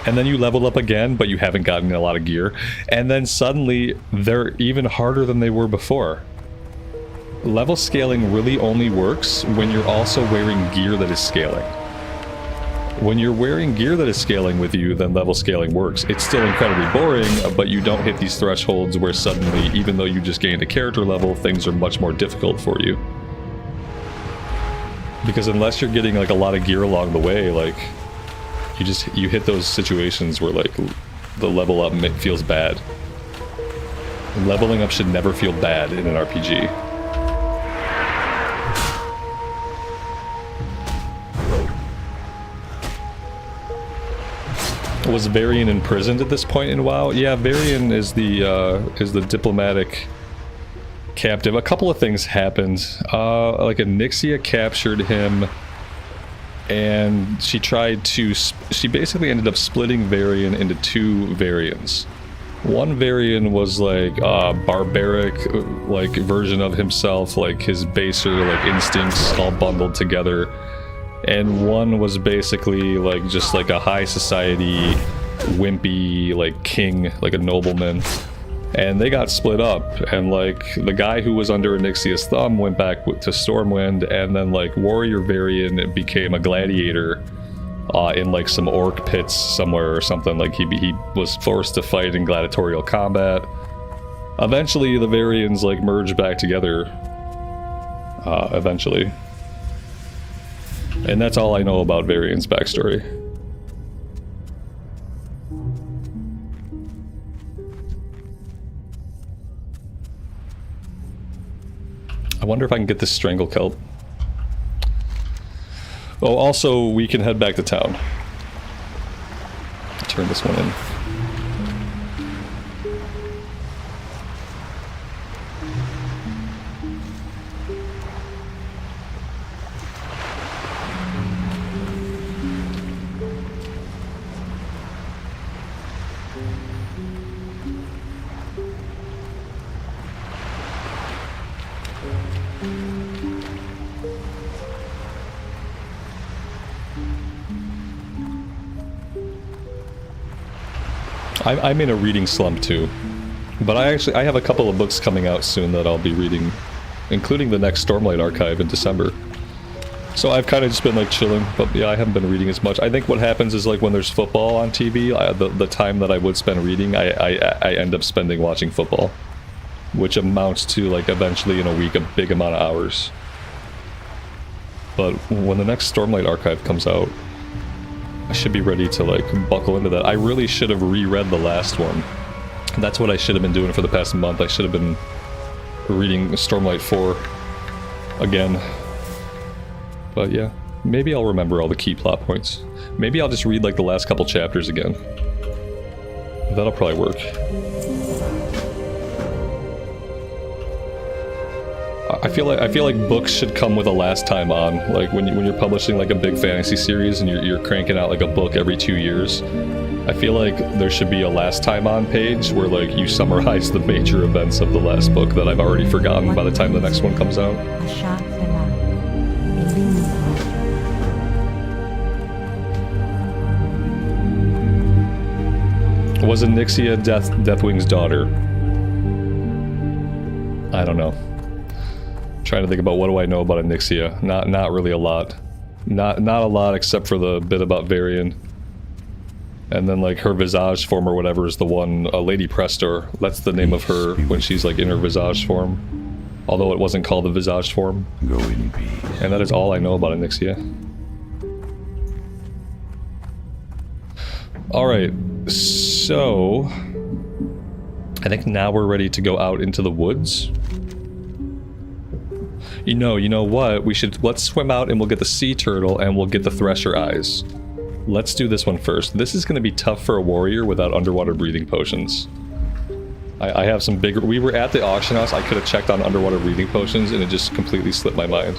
And then you level up again, but you haven't gotten a lot of gear. And then suddenly, they're even harder than they were before. Level scaling really only works when you're also wearing gear that is scaling. When you're wearing gear that is scaling with you, then level scaling works. It's still incredibly boring, but you don't hit these thresholds where suddenly, even though you just gained a character level, things are much more difficult for you. Because unless you're getting like a lot of gear along the way, like you hit those situations where like the level up feels bad. Leveling up should never feel bad in an RPG. Was Varian imprisoned at this point in WoW? Yeah, Varian is the diplomatic captive. A couple of things happened. Like Anixia captured him, and she basically ended up splitting Varian into two Varians. One Varian was like a barbaric like version of himself, like his baser like instincts all bundled together, and one was basically like just like a high society wimpy like king, like a nobleman. And they got split up, and like the guy who was under Anixia's thumb went back to Stormwind, and then like Warrior Varian became a gladiator in like some orc pits somewhere or something. Like he was forced to fight in gladiatorial combat. Eventually the Varians like merged back together. Eventually. And that's all I know about Varian's backstory. I wonder if I can get this Strangle Kelp. Oh, also, we can head back to town. Turn this one in. I'm in a reading slump too, but I have a couple of books coming out soon that I'll be reading, including the next Stormlight Archive in December. So I've kind of just been like chilling, but yeah, I haven't been reading as much. I think what happens is like when there's football on TV, the time that I would spend reading, I end up spending watching football, which amounts to like eventually in a week a big amount of hours. But when the next Stormlight Archive comes out, I should be ready to like buckle into that. I really should have reread the last one. That's what I should have been doing for the past month. I should have been reading Stormlight 4 again. But yeah, maybe I'll remember all the key plot points. Maybe I'll just read like the last couple chapters again. That'll probably work. I feel like books should come with a last time on. Like when you're publishing like a big fantasy series and you're cranking out like a book every 2 years. I feel like there should be a last time on page where like you summarize the major events of the last book that I've already forgotten by the time the next one comes out. Was Onyxia Deathwing's daughter? I don't know. Trying to think about what do I know about Onyxia. Not really a lot. Not a lot except for the bit about Varian. And then like her visage form or whatever is the one, Lady Prestor. That's the name of her when she's like in her visage form. Although it wasn't called the visage form. Go in peace. And that is all I know about Onyxia. Alright, so I think now we're ready to go out into the woods. You know what? Let's swim out and we'll get the sea turtle and we'll get the thresher eyes. Let's do this one first. This is going to be tough for a warrior without underwater breathing potions. I have some bigger... We were at the auction house. I could have checked on underwater breathing potions and it just completely slipped my mind.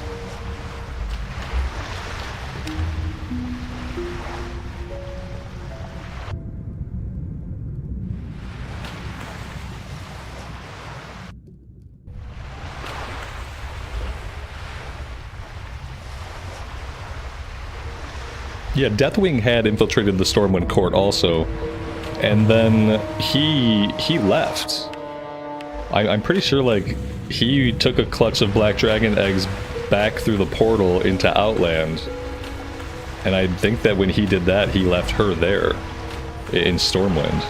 Yeah, Deathwing had infiltrated the Stormwind Court also, and then he left. I'm pretty sure, like, he took a clutch of Black Dragon eggs back through the portal into Outland, and I think that when he did that, he left her there in Stormwind.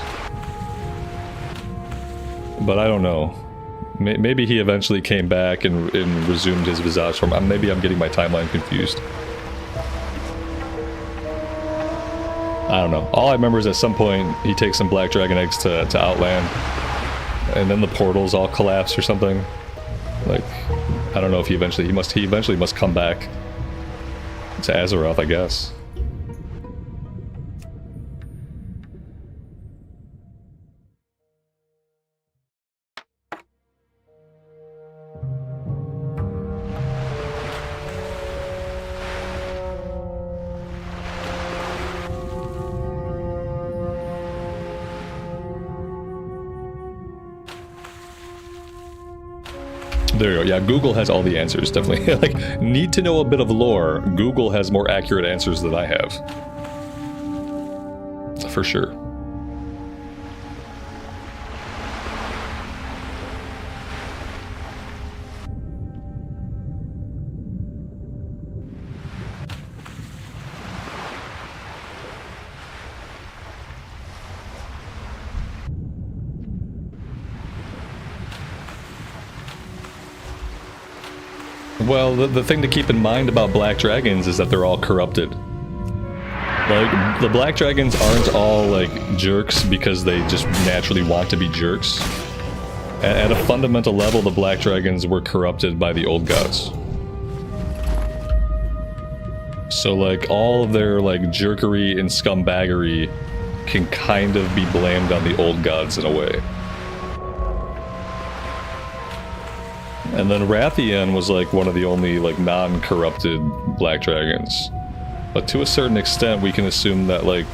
But I don't know. Maybe he eventually came back and resumed his visage form. Maybe I'm getting my timeline confused. I don't know. All I remember is at some point he takes some Black Dragon eggs to Outland, and then the portals all collapse or something. Like, I don't know if he eventually must come back to Azeroth, I guess. There you go. Yeah, Google has all the answers, definitely. Like, need to know a bit of lore. Google has more accurate answers than I have. For sure. Well, the thing to keep in mind about Black Dragons is that they're all corrupted. Like, the Black Dragons aren't all, like, jerks because they just naturally want to be jerks. At a fundamental level, the Black Dragons were corrupted by the Old Gods. So, like, all of their, like, jerkery and scumbaggery can kind of be blamed on the Old Gods in a way. And then Rathian was like one of the only like non-corrupted Black Dragons. But to a certain extent we can assume that like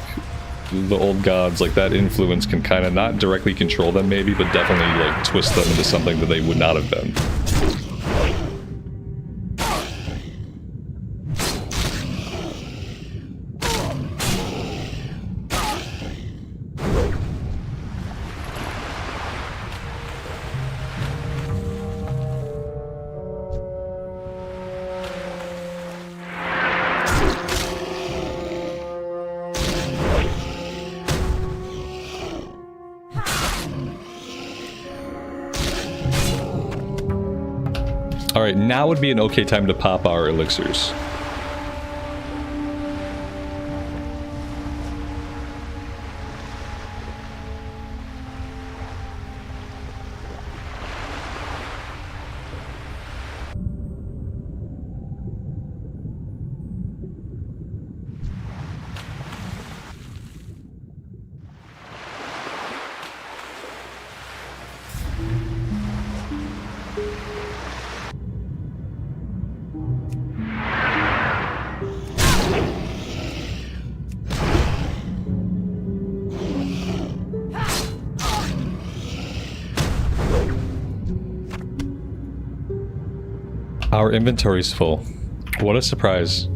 the Old Gods, like that influence can kind of not directly control them maybe, but definitely like twist them into something that they would not have been. Alright, now would be an okay time to pop our elixirs. Our inventory's full. What a surprise.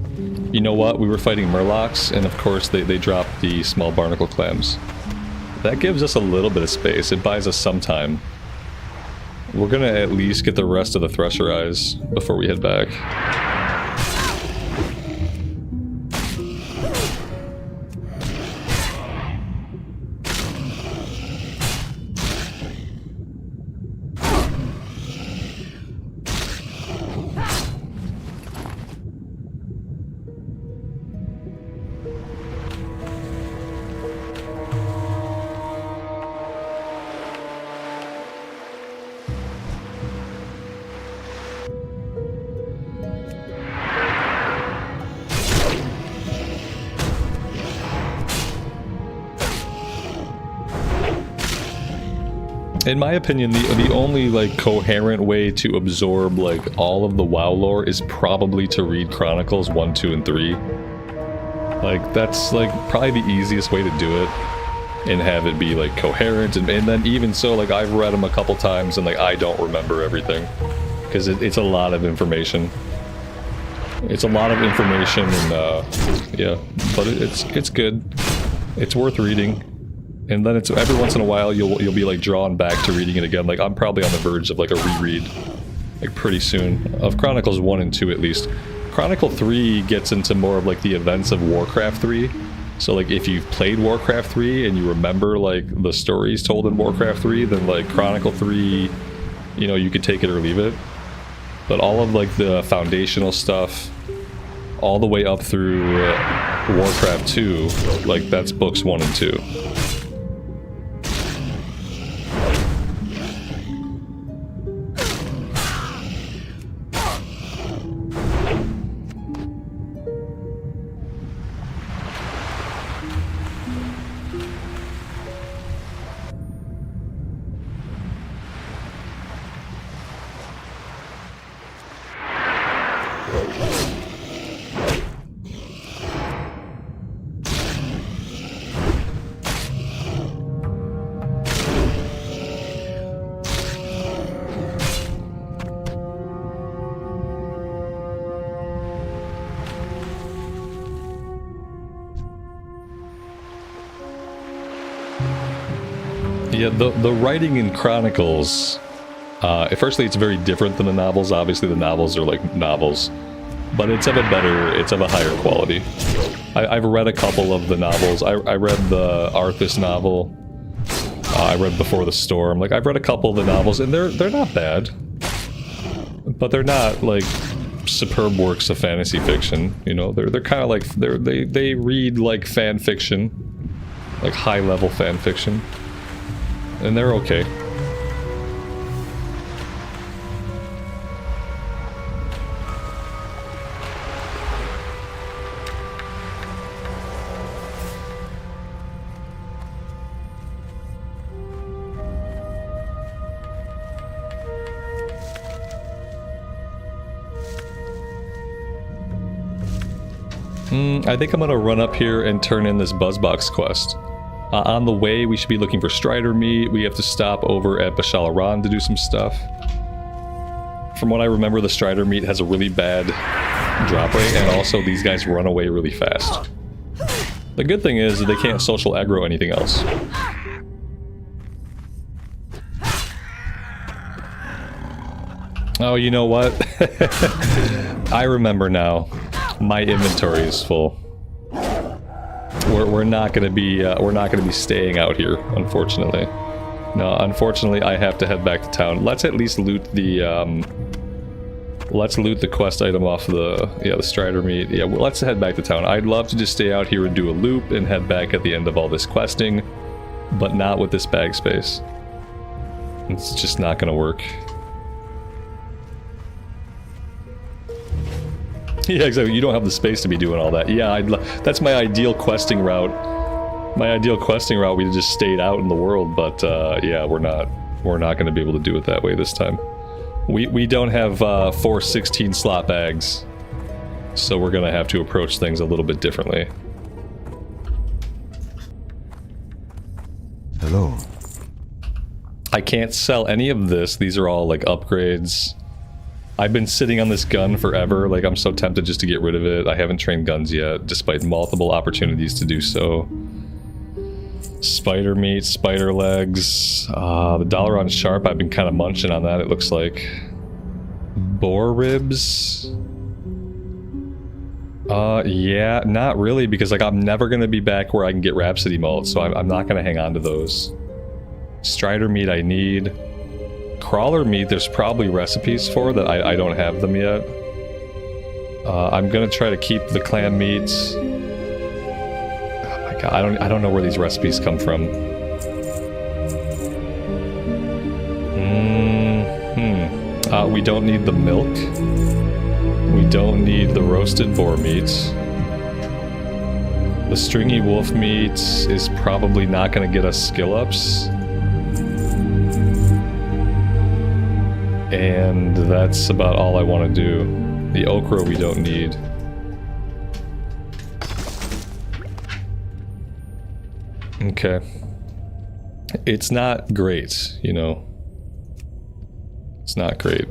You know what? We were fighting Murlocs, and of course they dropped the small barnacle clams. That gives us a little bit of space. It buys us some time. We're gonna at least get the rest of the Thresher Eyes before we head back. In my opinion, the only like coherent way to absorb like all of the WoW lore is probably to read Chronicles 1, 2, and 3. Like that's like probably the easiest way to do it and have it be like coherent, and then even so, like I've read them a couple times and like I don't remember everything because it's a lot of information. It's a lot of information, and yeah, but it's good. It's worth reading. And then it's every once in a while you'll be like drawn back to reading it again. Like I'm probably on the verge of like a reread, like pretty soon, of Chronicles 1 and 2 at least. Chronicle 3 gets into more of like the events of Warcraft 3. So like if you've played Warcraft 3 and you remember like the stories told in Warcraft 3, then like Chronicle 3, you know, you could take it or leave it. But all of like the foundational stuff, all the way up through Warcraft 2, like that's books 1 and 2. Yeah, the writing in Chronicles, firstly it's very different than the novels. Obviously the novels are like novels, but it's of a higher quality. I've read a couple of the novels. I read the Arthas novel. I read Before the Storm. Like I've read a couple of the novels, and they're not bad, but they're not like superb works of fantasy fiction. You know, they're kind of like they read like fan fiction, like high level fan fiction. And they're okay. I think I'm gonna run up here and turn in this Buzzbox quest. On the way, we should be looking for Strider meat. We have to stop over at Bashalaran to do some stuff. From what I remember, the Strider meat has a really bad drop rate, and also these guys run away really fast. The good thing is that they can't social aggro anything else. Oh, you know what? I remember now. My inventory is full. We're not gonna be staying out here, unfortunately. No, unfortunately, I have to head back to town. Let's at least loot the quest item off the Strider meat. Yeah, well, let's head back to town. I'd love to just stay out here and do a loop and head back at the end of all this questing, but not with this bag space. It's just not gonna work. Yeah, exactly. You don't have the space to be doing all that. Yeah, that's my ideal questing route. My ideal questing route, we just stayed out in the world, but yeah, we're not going to be able to do it that way this time. We don't have 4 16 slot bags, so we're going to have to approach things a little bit differently. Hello. I can't sell any of this. These are all like upgrades. I've been sitting on this gun forever, like I'm so tempted just to get rid of it. I haven't trained guns yet, despite multiple opportunities to do so. Spider meat, spider legs, the Dalaran Sharp, I've been kind of munching on that, it looks like. Boar ribs? Yeah, not really, because like I'm never going to be back where I can get Rhapsody Malt, so I'm not going to hang on to those. Strider meat I need. Crawler meat, there's probably recipes for that. I don't have them yet. I'm gonna try to keep the clan meats. Oh my god, I don't know where these recipes come from. We don't need the milk. We don't need the roasted boar meat. The stringy wolf meat is probably not gonna get us skill ups. And that's about all I want to do. The okra we don't need. Okay. It's not great, you know. It's not great.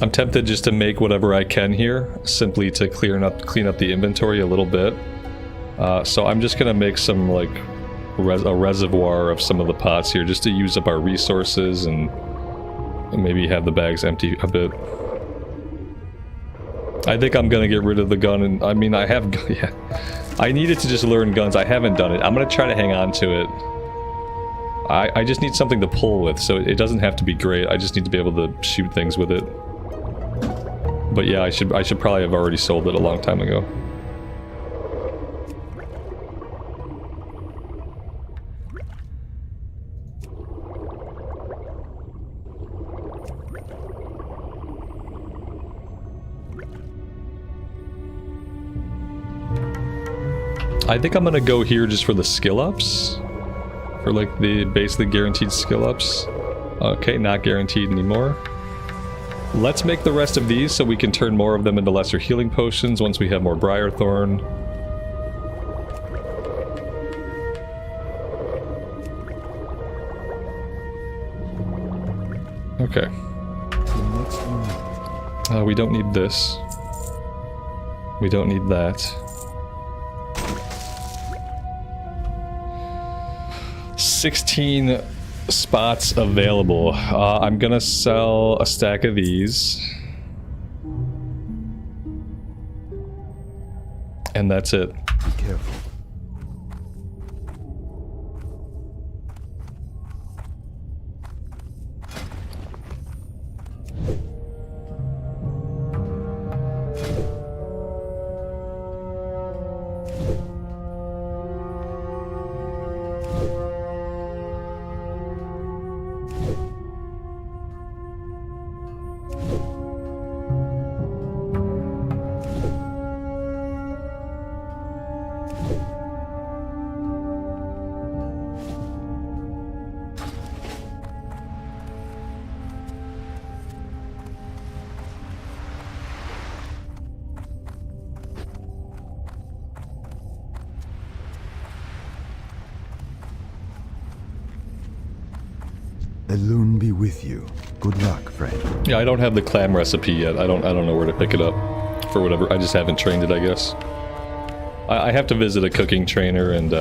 I'm tempted just to make whatever I can here, simply to clean up the inventory a little bit. So I'm just gonna make some, like, a reservoir of some of the pots here, just to use up our resources and maybe have the bags empty a bit. I think I'm gonna get rid of the gun, and I mean, yeah. I needed to just learn guns, I haven't done it. I'm gonna try to hang on to it. I just need something to pull with, so it doesn't have to be great, I just need to be able to shoot things with it. But yeah, I should probably have already sold it a long time ago. I think I'm gonna go here just for the skill ups. For like the basically guaranteed skill ups. Okay, not guaranteed anymore. Let's make the rest of these so we can turn more of them into lesser healing potions once we have more Briarthorn. Okay. We don't need this. We don't need that. 16 spots available. I'm gonna sell a stack of these. And that's it. Be careful. The loon be with you. Good luck, friend. Yeah, I don't have the clam recipe yet. I don't know where to pick it up. For whatever, I just haven't trained it, I guess. I have to visit a cooking trainer and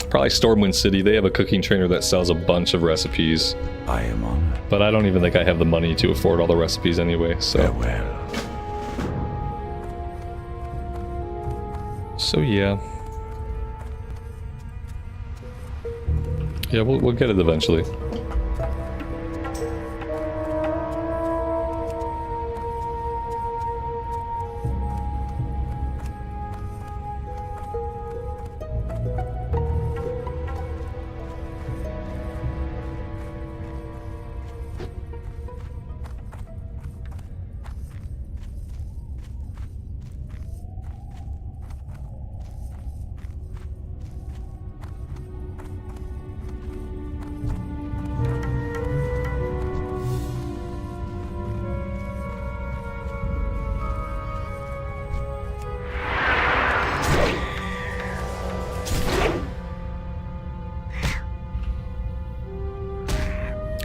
probably Stormwind City. They have a cooking trainer that sells a bunch of recipes. I am on. But I don't even think I have the money to afford all the recipes anyway, so... Farewell. So yeah. Yeah, we'll get it eventually.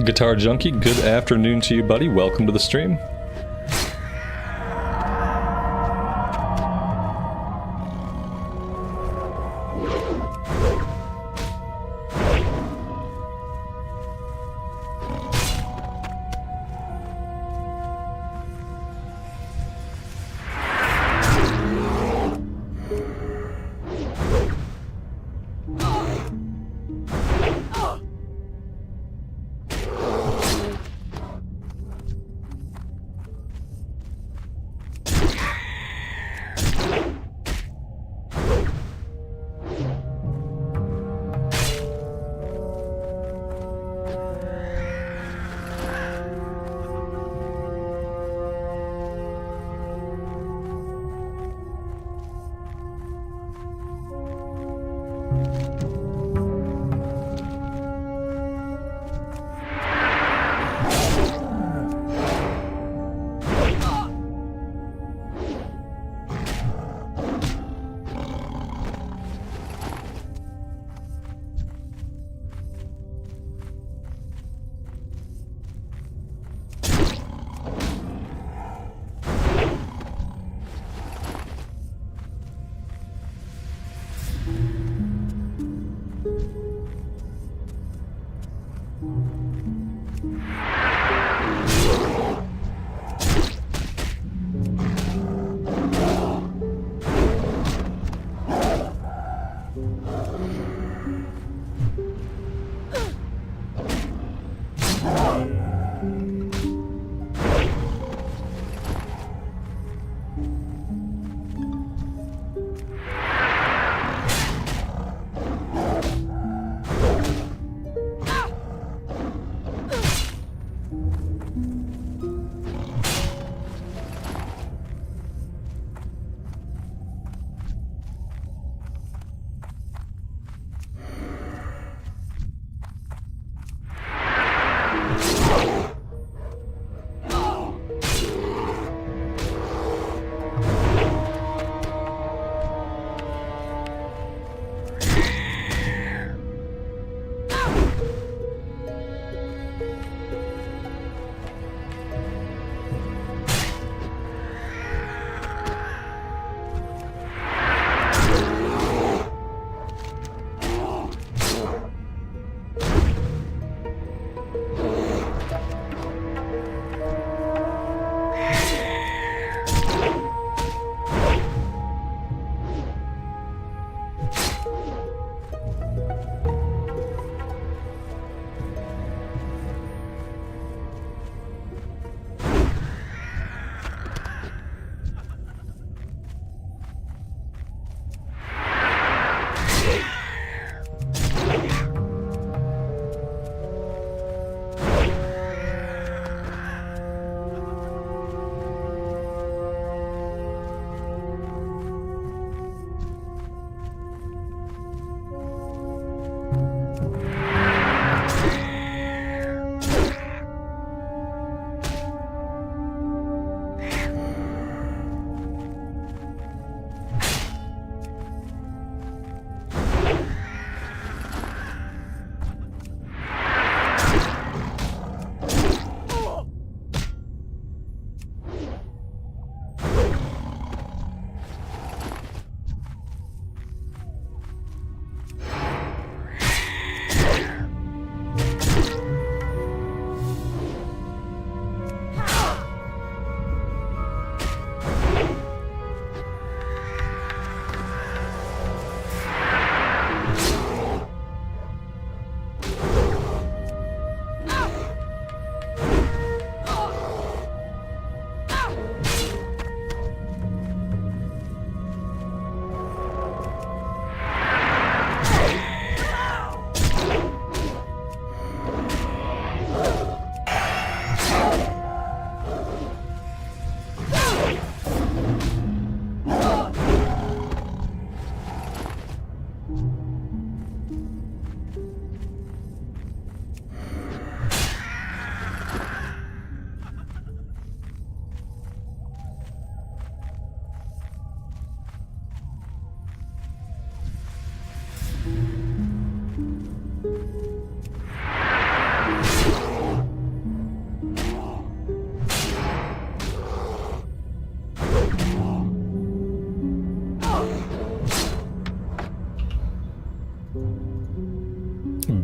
Guitar Junkie, good afternoon to you, buddy. Welcome to the stream.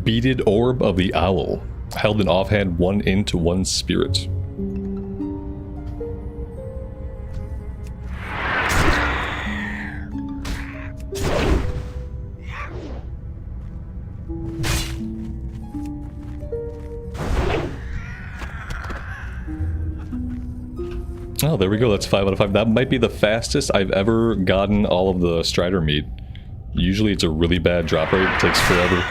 Beaded Orb of the Owl. Held in offhand 1 int 1 spirit. Oh, there we go. That's 5 out of 5. That might be the fastest I've ever gotten all of the Strider meat. Usually it's a really bad drop rate. It takes forever.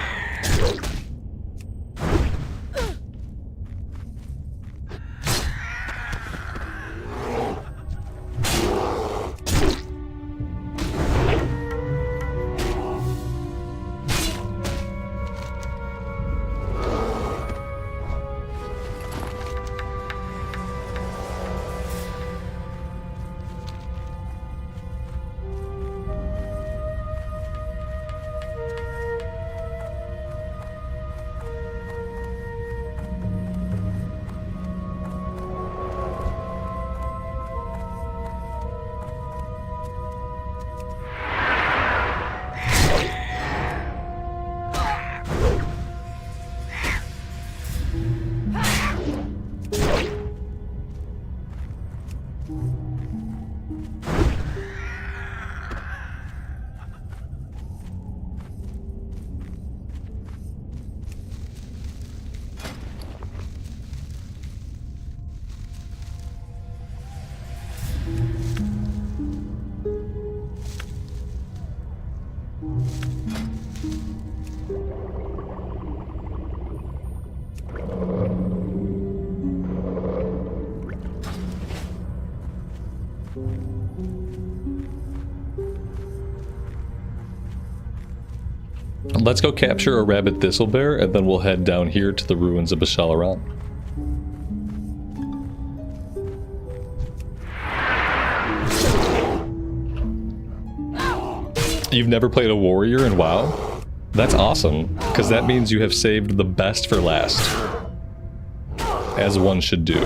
Let's go capture a rabbit thistlebear, and then we'll head down here to the ruins of Bashalaran. You've never played a warrior in WoW? That's awesome, because that means you have saved the best for last. As one should do.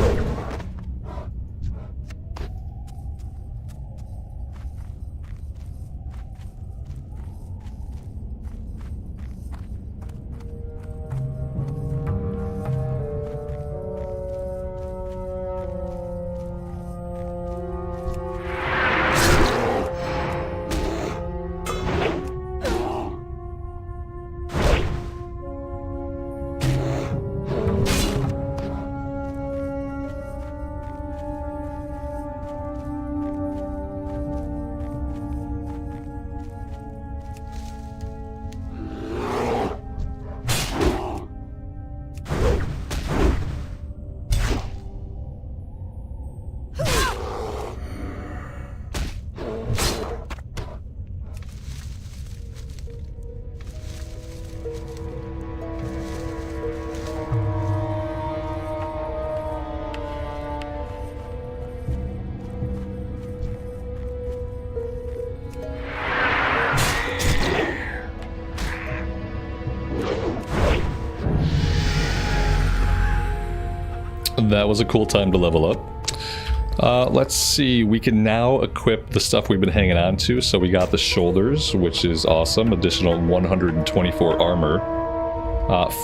That was a cool time to level up. Let's see, we can now equip the stuff we've been hanging on to. So we got the shoulders, which is awesome. Additional 124 armor.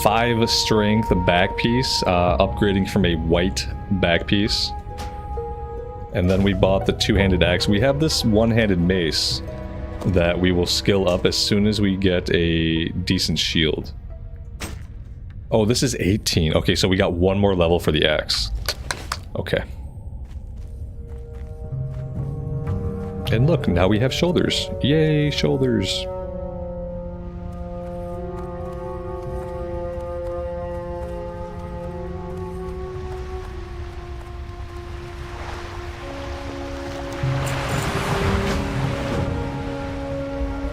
5 strength back piece, upgrading from a white back piece. And then we bought the two-handed axe. We have this one-handed mace that we will skill up as soon as we get a decent shield. Oh, this is 18. Okay, so we got one more level for the axe. Okay. And look, now we have shoulders. Yay, shoulders.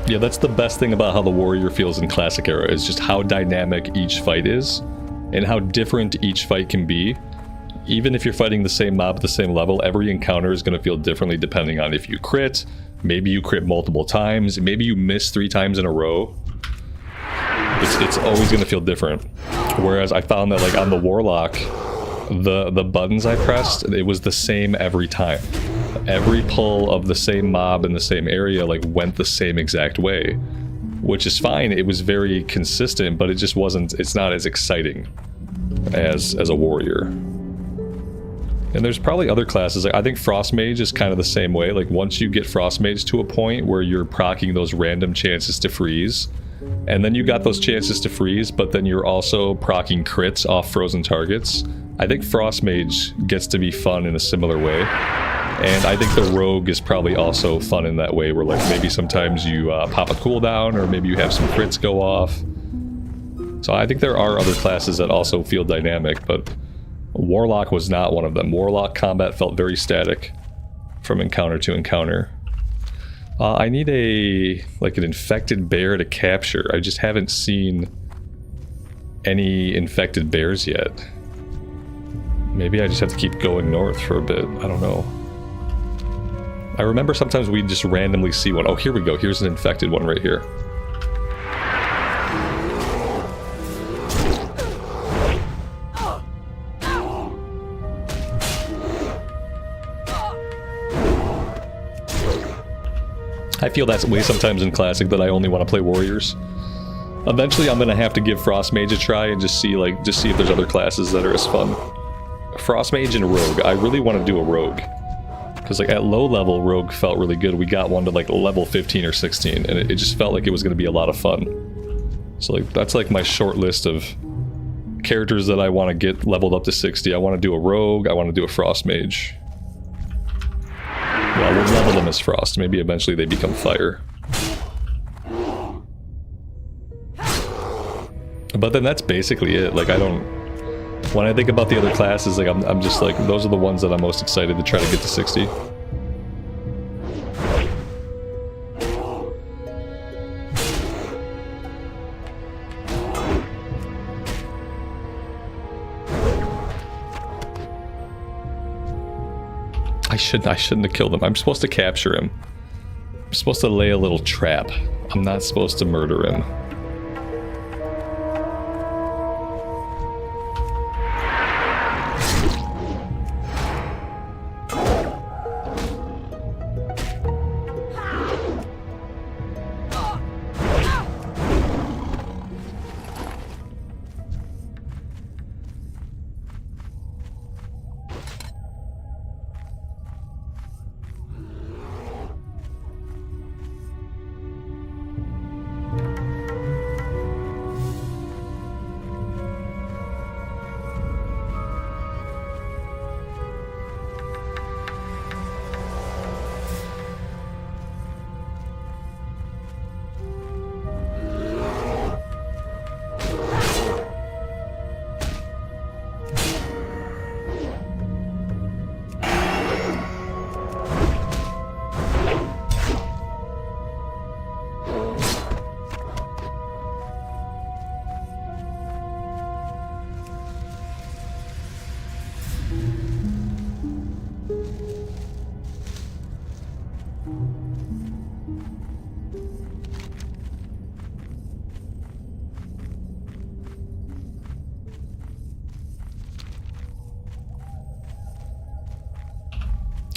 Yeah, that's the best thing about how the warrior feels in Classic Era, is just how dynamic each fight is, and how different each fight can be. Even if you're fighting the same mob at the same level, every encounter is going to feel differently depending on if you crit, maybe you crit multiple times, maybe you miss 3 times in a row. It's always going to feel different. Whereas I found that, like, on the Warlock, the buttons I pressed, it was the same every time. Every pull of the same mob in the same area, like, went the same exact way. which is fine. It was very consistent, but it just wasn't, it's not as exciting as a warrior. And there's probably other classes. I think Frost Mage is kind of the same way. Like, once you get Frost Mage to a point where you're proccing those random chances to freeze, and then you got those chances to freeze, but then you're also proccing crits off frozen targets, I think Frost Mage gets to be fun in a similar way. And I think the Rogue is probably also fun in that way, where like maybe sometimes you pop a cooldown, or maybe you have some crits go off. So I think there are other classes that also feel dynamic, but Warlock was not one of them. Warlock combat felt very static from encounter to encounter. I need an infected bear to capture. I just haven't seen any infected bears yet. Maybe I just have to keep going north for a bit. I don't know. I remember sometimes we just randomly see one. Oh, here we go. Here's an infected one right here. I feel that way sometimes in Classic, that I only want to play warriors. Eventually I'm going to have to give Frost Mage a try and just see if there's other classes that are as fun. Frost Mage and Rogue. I really want to do a Rogue. Because like at low level, Rogue felt really good. We got one to like level 15 or 16, and it just felt like it was going to be a lot of fun. So like that's like my short list of characters that I want to get leveled up to 60. I want to do a Rogue, I want to do a Frost Mage. Well, we'll level them as Frost. Maybe eventually they become Fire. But then that's basically it. Like, I don't... When I think about the other classes, like, I'm just like, those are the ones that I'm most excited to try to get to 60. I shouldn't have killed him. I'm supposed to capture him. I'm supposed to lay a little trap. I'm not supposed to murder him.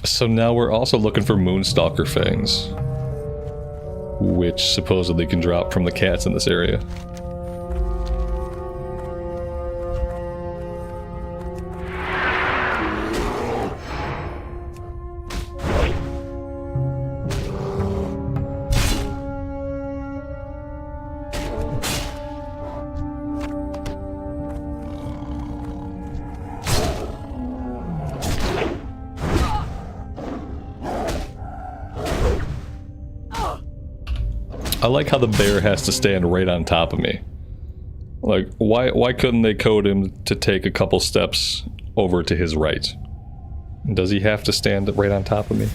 So now we're also looking for Moonstalker Fangs, which supposedly can drop from the cats in this area. I like how the bear has to stand right on top of me. Like, why couldn't they code him to take a couple steps over to his right? Does he have to stand right on top of me?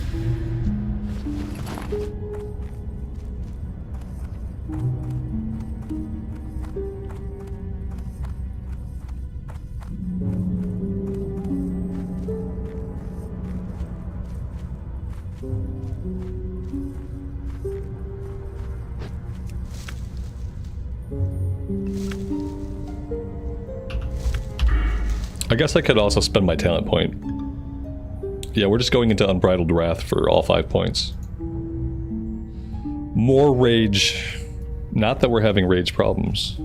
I guess I could also spend my talent point. Yeah, we're just going into Unbridled Wrath for all 5 points. More rage Not that we're having rage problems.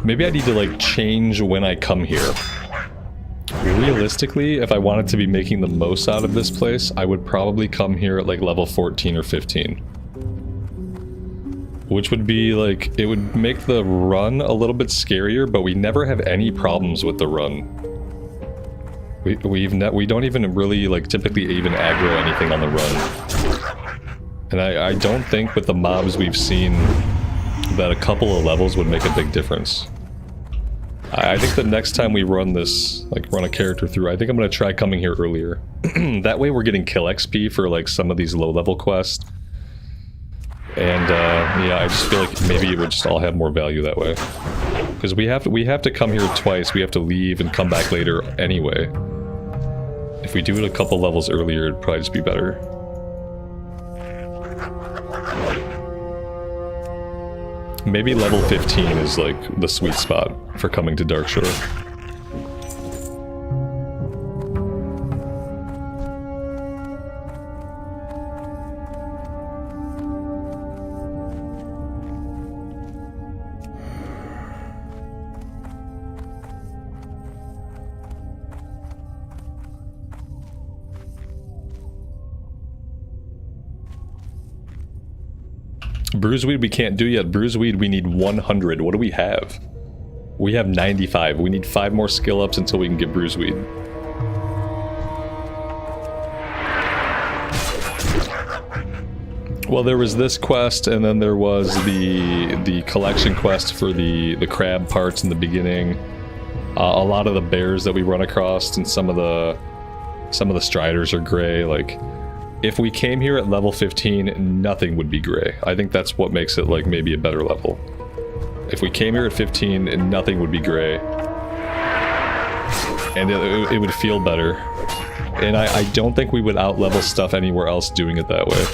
Maybe I need to, like, change when I come here. Realistically, if I wanted to be making the most out of this place, I would probably come here at, like, level 14 or 15. Which would be, like, it would make the run a little bit scarier, but we never have any problems with the run. We don't even really, like, typically even aggro anything on the run. And I don't think with the mobs we've seen that a couple of levels would make a big difference. I think the next time we run this, like, run a character through, I think I'm gonna try coming here earlier. That way we're getting kill XP for, like, some of these low-level quests. And, yeah, I just feel like maybe it would just all have more value that way. Because we have to come here twice, we have to leave and come back later anyway. If we do it a couple levels earlier, it'd probably just be better. Maybe level 15 is, like, the sweet spot for coming to Darkshore. Bruiseweed we can't do yet. Bruiseweed we need 100. What do we have? We have 95. We need 5 more skill ups until we can get Bruiseweed. Well, there was this quest, and then there was the collection quest for the crab parts in the beginning. A lot of the bears that we run across, and some of the striders are gray. Like, if we came here at level 15, nothing would be gray. I think that's what makes it, like, maybe a better level. If we came here at 15, nothing would be gray. And it would feel better. And I don't think we would out-level stuff anywhere else doing it that way.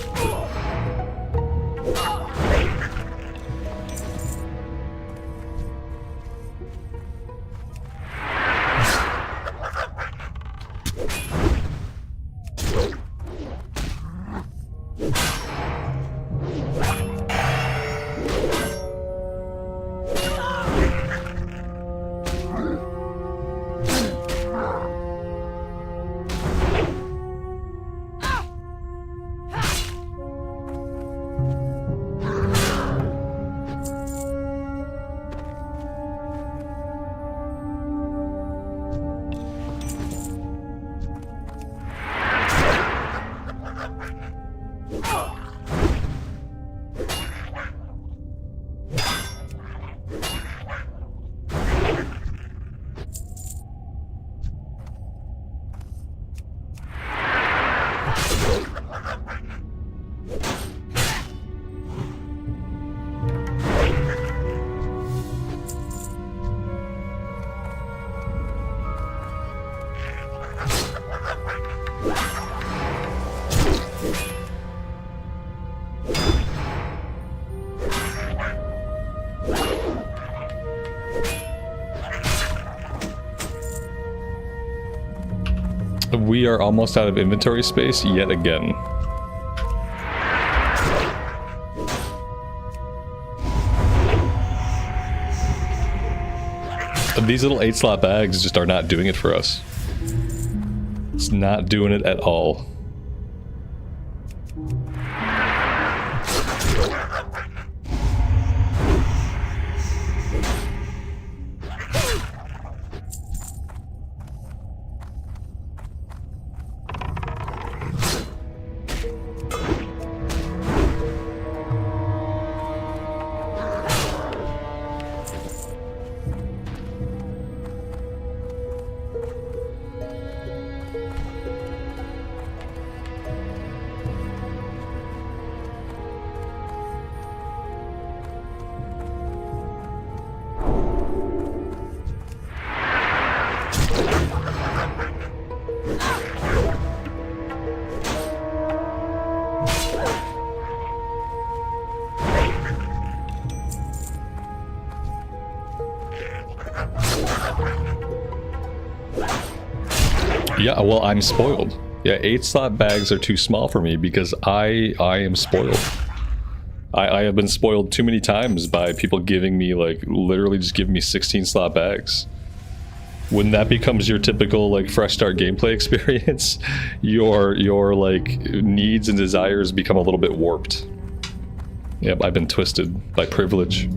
We are almost out of inventory space yet again. These little 8-slot bags just are not doing it for us. It's not doing it at all. Yeah, well, I'm spoiled. Yeah, 8-slot bags are too small for me because I am spoiled. I have been spoiled too many times by people giving me, like, literally just giving me 16-slot bags. When that becomes your typical, like, fresh start gameplay experience, your like, needs and desires become a little bit warped. Yep, I've been twisted by privilege.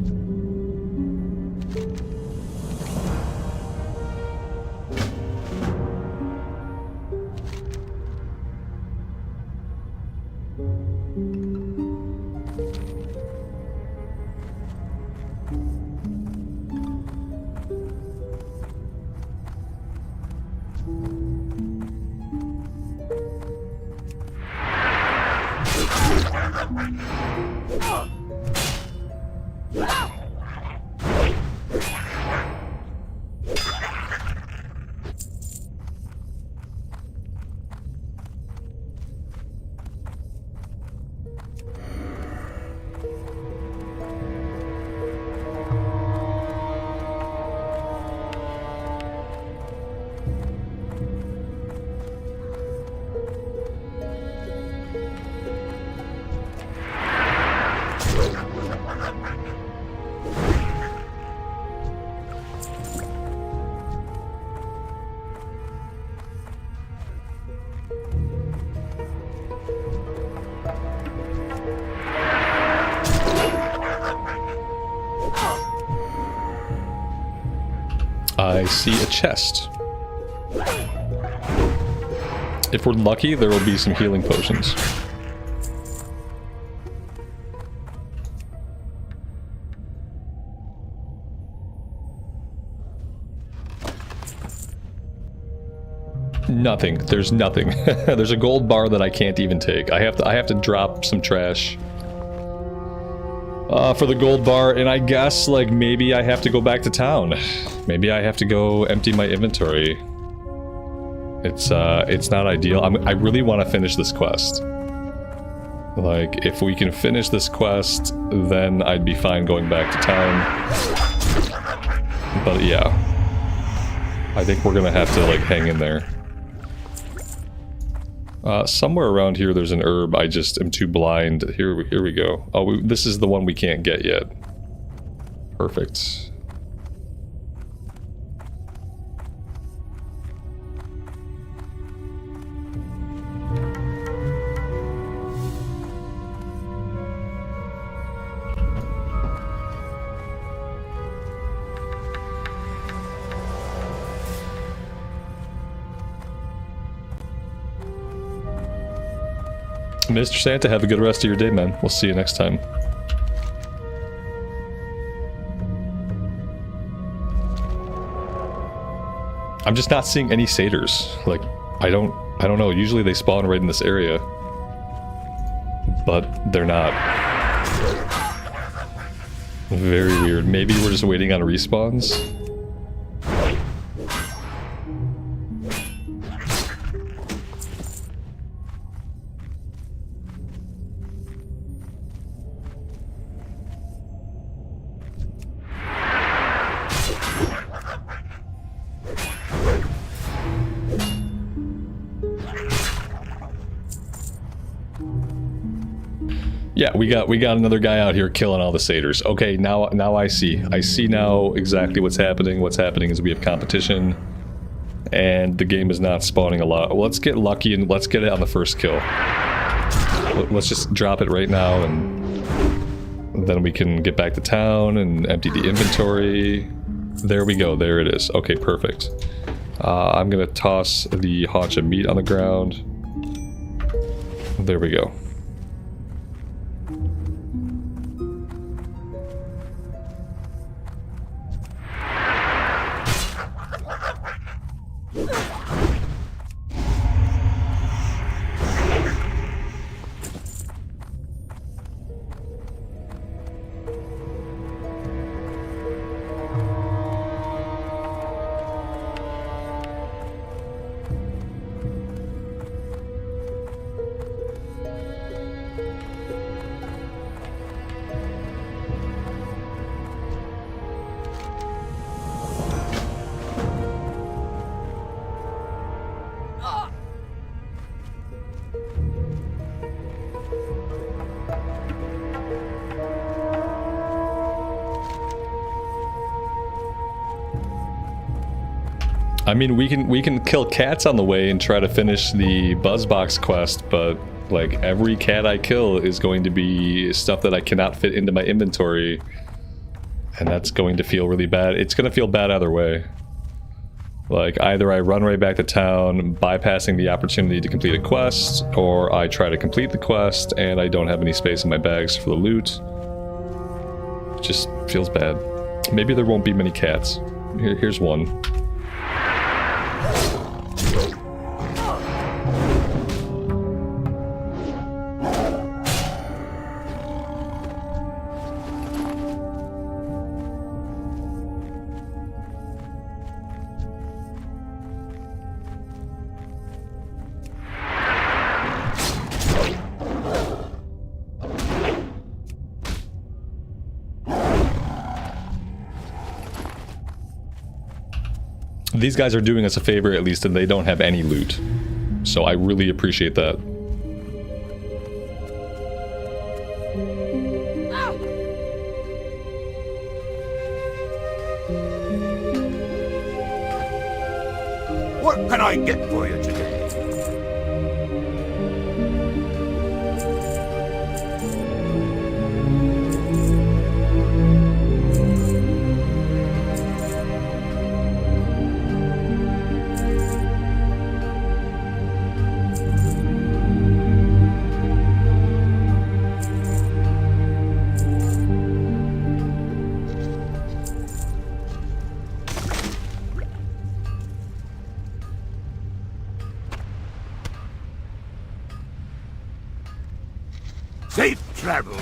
I see a chest. If we're lucky, there will be some healing potions. Nothing. There's nothing. There's a gold bar that I can't even take. I have to drop some trash for the gold bar, and I guess, like, maybe I have to go back to town. Maybe I have to go empty my inventory. It's not ideal. I really want to finish this quest. Like, if we can finish this quest, then I'd be fine going back to town. But yeah, I think we're gonna have to, like, hang in there. Somewhere around here there's an herb. I just am too blind. Here we go. Oh, this is the one we can't get yet. Perfect. Mr. Santa, have a good rest of your day, man. We'll see you next time. I'm just not seeing any satyrs. Like, I don't know. Usually they spawn right in this area. But they're not. Very weird. Maybe we're just waiting on respawns. Yeah, we got another guy out here killing all the satyrs. Okay, now I see. I see now exactly what's happening. What's happening is we have competition, and the game is not spawning a lot. Well, let's get lucky and let's get it on the first kill. Let's just drop it right now, and then we can get back to town and empty the inventory. There we go. There it is. Okay, perfect. I'm gonna toss the haunch of meat on the ground. There we go. I mean, we can kill cats on the way and try to finish the Buzzbox quest, but like every cat I kill is going to be stuff that I cannot fit into my inventory, and that's going to feel really bad. It's going to feel bad either way. Like, either I run right back to town, bypassing the opportunity to complete a quest, or I try to complete the quest and I don't have any space in my bags for the loot. It just feels bad. Maybe there won't be many cats. Here's one. These guys are doing us a favor, at least, and they don't have any loot. So I really appreciate that. What can I get for you today? Safe travels.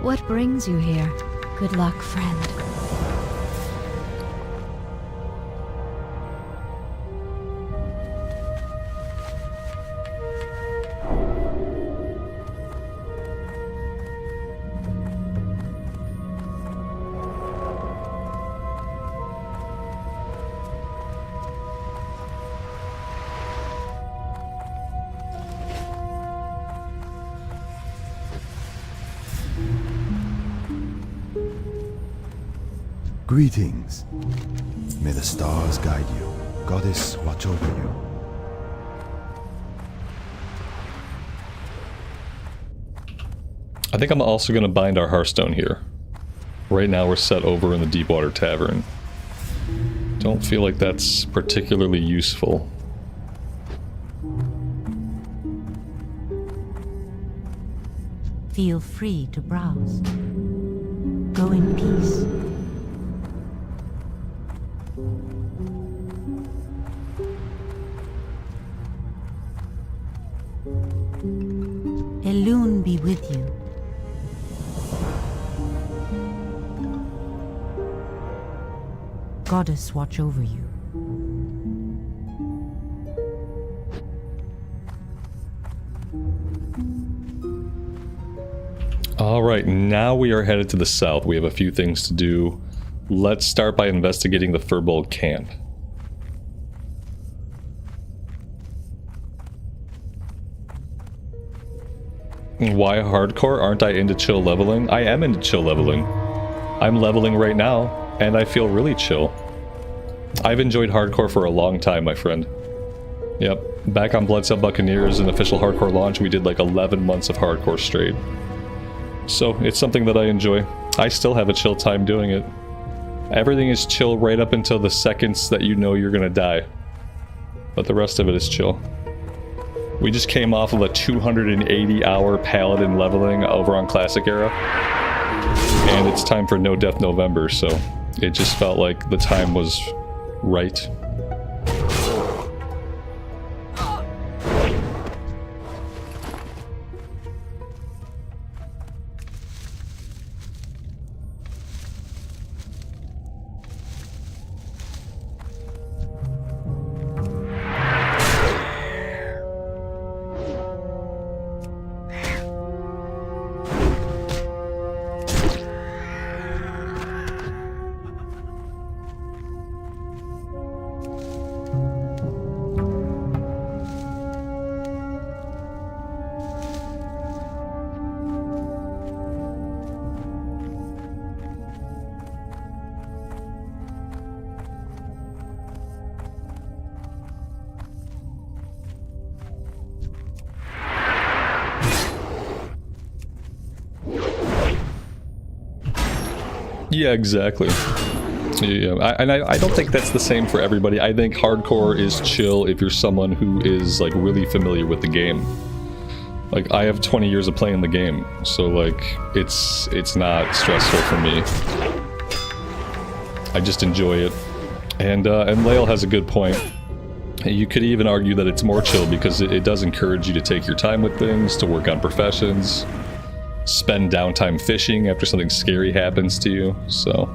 What brings you here? Good luck, friend. Greetings. May the stars guide you. Goddess watch over you. I think I'm also going to bind our Hearthstone here. Right now we're set over in the Deepwater Tavern. Don't feel like that's particularly useful. Feel free to browse. Go in peace. Elune be with you. Goddess watch over you. Alright, now we are headed to the south. We have a few things to do. Let's start by investigating the Furbolg camp. Why hardcore? Aren't I into chill leveling? I am into chill leveling. I'm leveling right now, and I feel really chill. I've enjoyed hardcore for a long time, my friend. Yep, back on Bloodcell Buccaneers, an official hardcore launch, we did like 11 months of hardcore straight. So, it's something that I enjoy. I still have a chill time doing it. Everything is chill right up until the seconds that you know you're gonna die. But the rest of it is chill. We just came off of a 280-hour Paladin leveling over on Classic Era. And it's time for No Death November, so it just felt like the time was right. Yeah, exactly. Yeah, I don't think that's the same for everybody. I think hardcore is chill if you're someone who is like really familiar with the game. Like, I have 20 years of playing the game, so like it's not stressful for me. I just enjoy it. And Lael has a good point. You could even argue that it's more chill because it does encourage you to take your time with things, to work on professions, spend downtime fishing after something scary happens to you, so.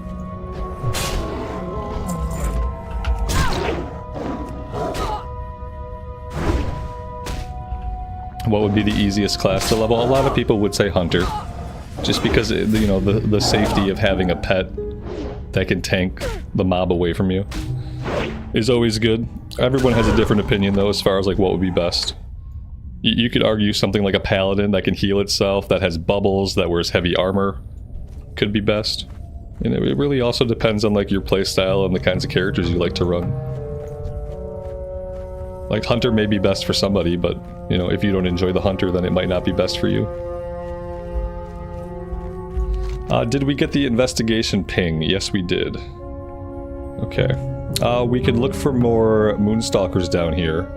What would be the easiest class to level? A lot of people would say Hunter, just because, you know, the safety of having a pet that can tank the mob away from you is always good. Everyone has a different opinion though as far as like what would be best. You could argue something like a paladin that can heal itself, that has bubbles, that wears heavy armor, could be best. And it really also depends on like your playstyle and the kinds of characters you like to run. Like Hunter may be best for somebody, but you know, if you don't enjoy the Hunter, then it might not be best for you. Did we get the investigation ping? Yes, we did. Okay. We could look for more Moonstalkers down here,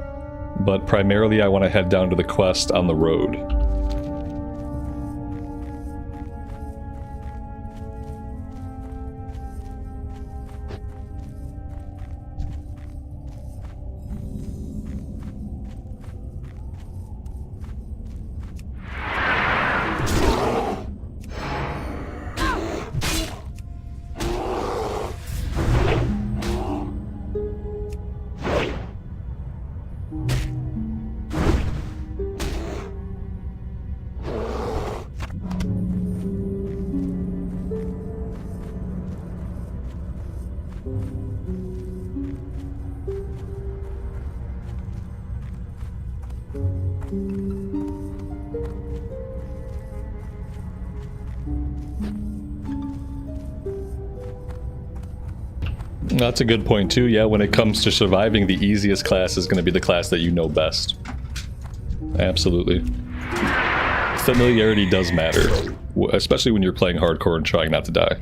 but primarily I want to head down to the quest on the road. That's a good point too. Yeah, when it comes to surviving, the easiest class is going to be the class that you know best. Absolutely. Familiarity does matter, especially when you're playing hardcore and trying not to die.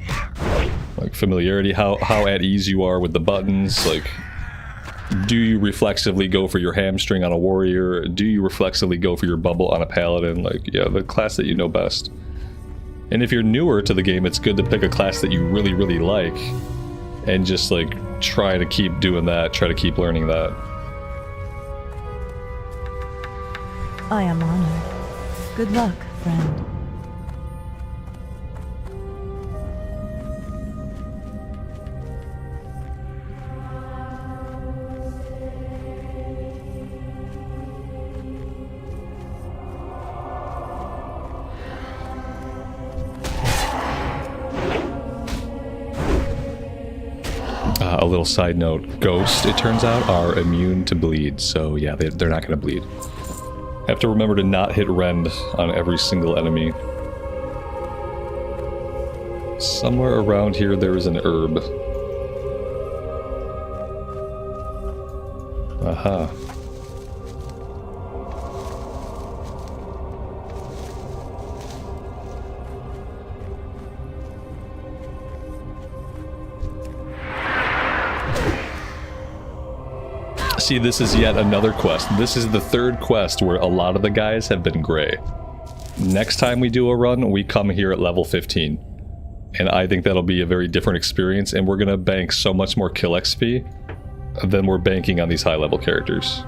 Like familiarity, how at ease you are with the buttons, like do you reflexively go for your hamstring on a warrior? Do you reflexively go for your bubble on a paladin? Like, yeah, the class that you know best. And if you're newer to the game, it's good to pick a class that you really, really like and just like try to keep doing that, try to keep learning that. I am honored. Good luck, friend. A little side note, ghosts, it turns out, are immune to bleed, so yeah, they're not going to bleed. Have to remember to not hit rend on every single enemy. Somewhere around here there is an herb. Aha. See, this is yet another quest. This is the third quest where a lot of the guys have been gray. Next time we do a run, we come here at level 15. And I think that'll be a very different experience, and we're gonna bank so much more kill XP than we're banking on these high-level characters.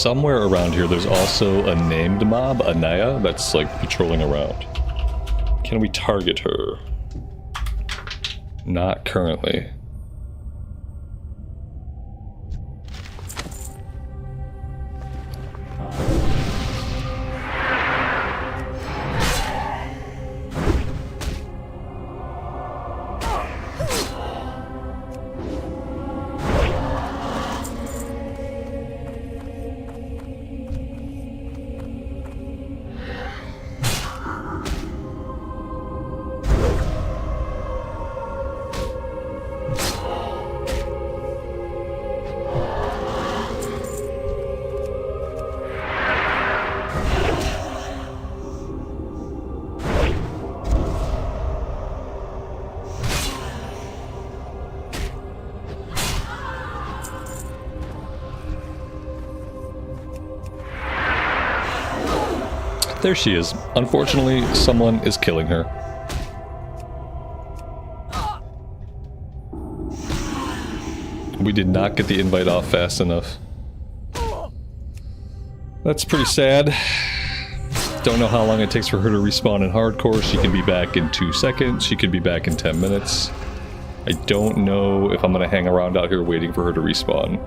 somewhere around here there's also a named mob, Anaya, that's like patrolling around. Can we target her? Not currently. There she is. Unfortunately, someone is killing her. We did not get the invite off fast enough. That's pretty sad. Don't know how long it takes for her to respawn in hardcore. She can be back in 2 seconds. She could be back in 10 minutes. I don't know if I'm gonna hang around out here waiting for her to respawn.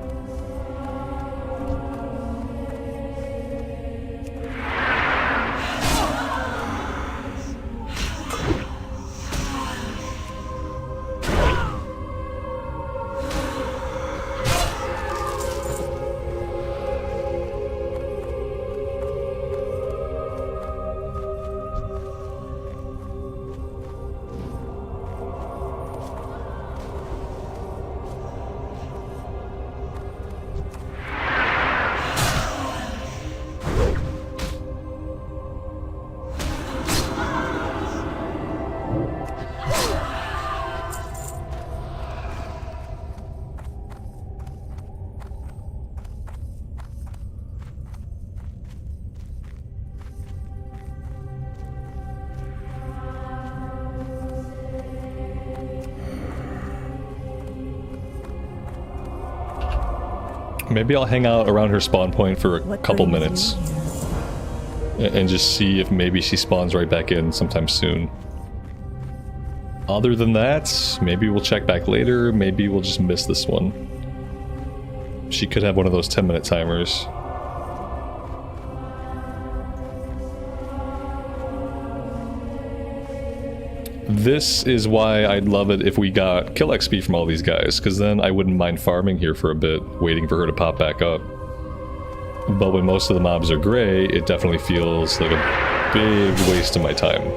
Maybe I'll hang out around her spawn point for a couple minutes and just see if maybe she spawns right back in sometime soon. Other than that, maybe we'll check back later, maybe we'll just miss this one. She could have one of those 10-minute timers. This is why I'd love it if we got kill XP from all these guys, because then I wouldn't mind farming here for a bit, waiting for her to pop back up. But when most of the mobs are gray, it definitely feels like a big waste of my time.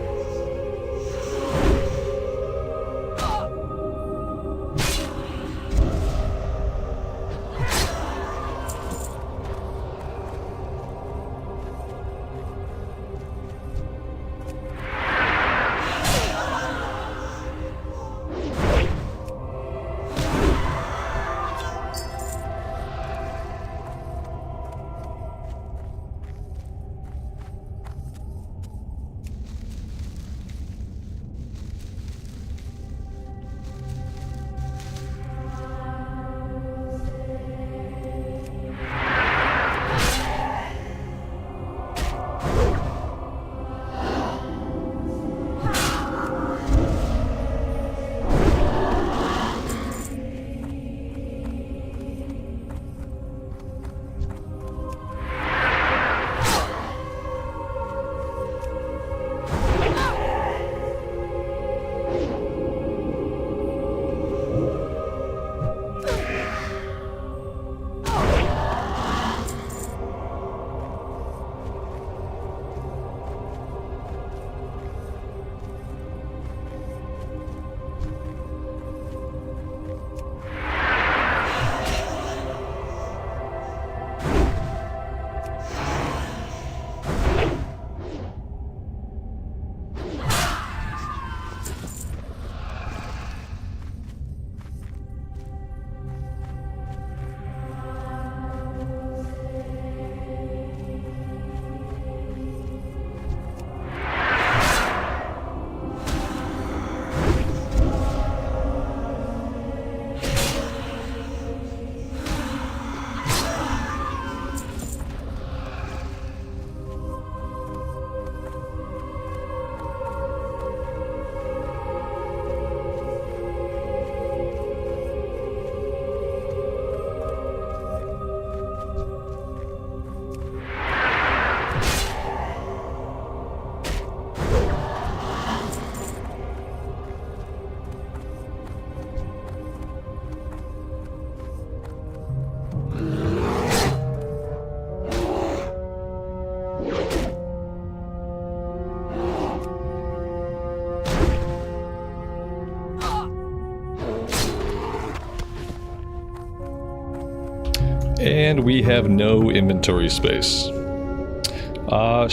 And we have no inventory space.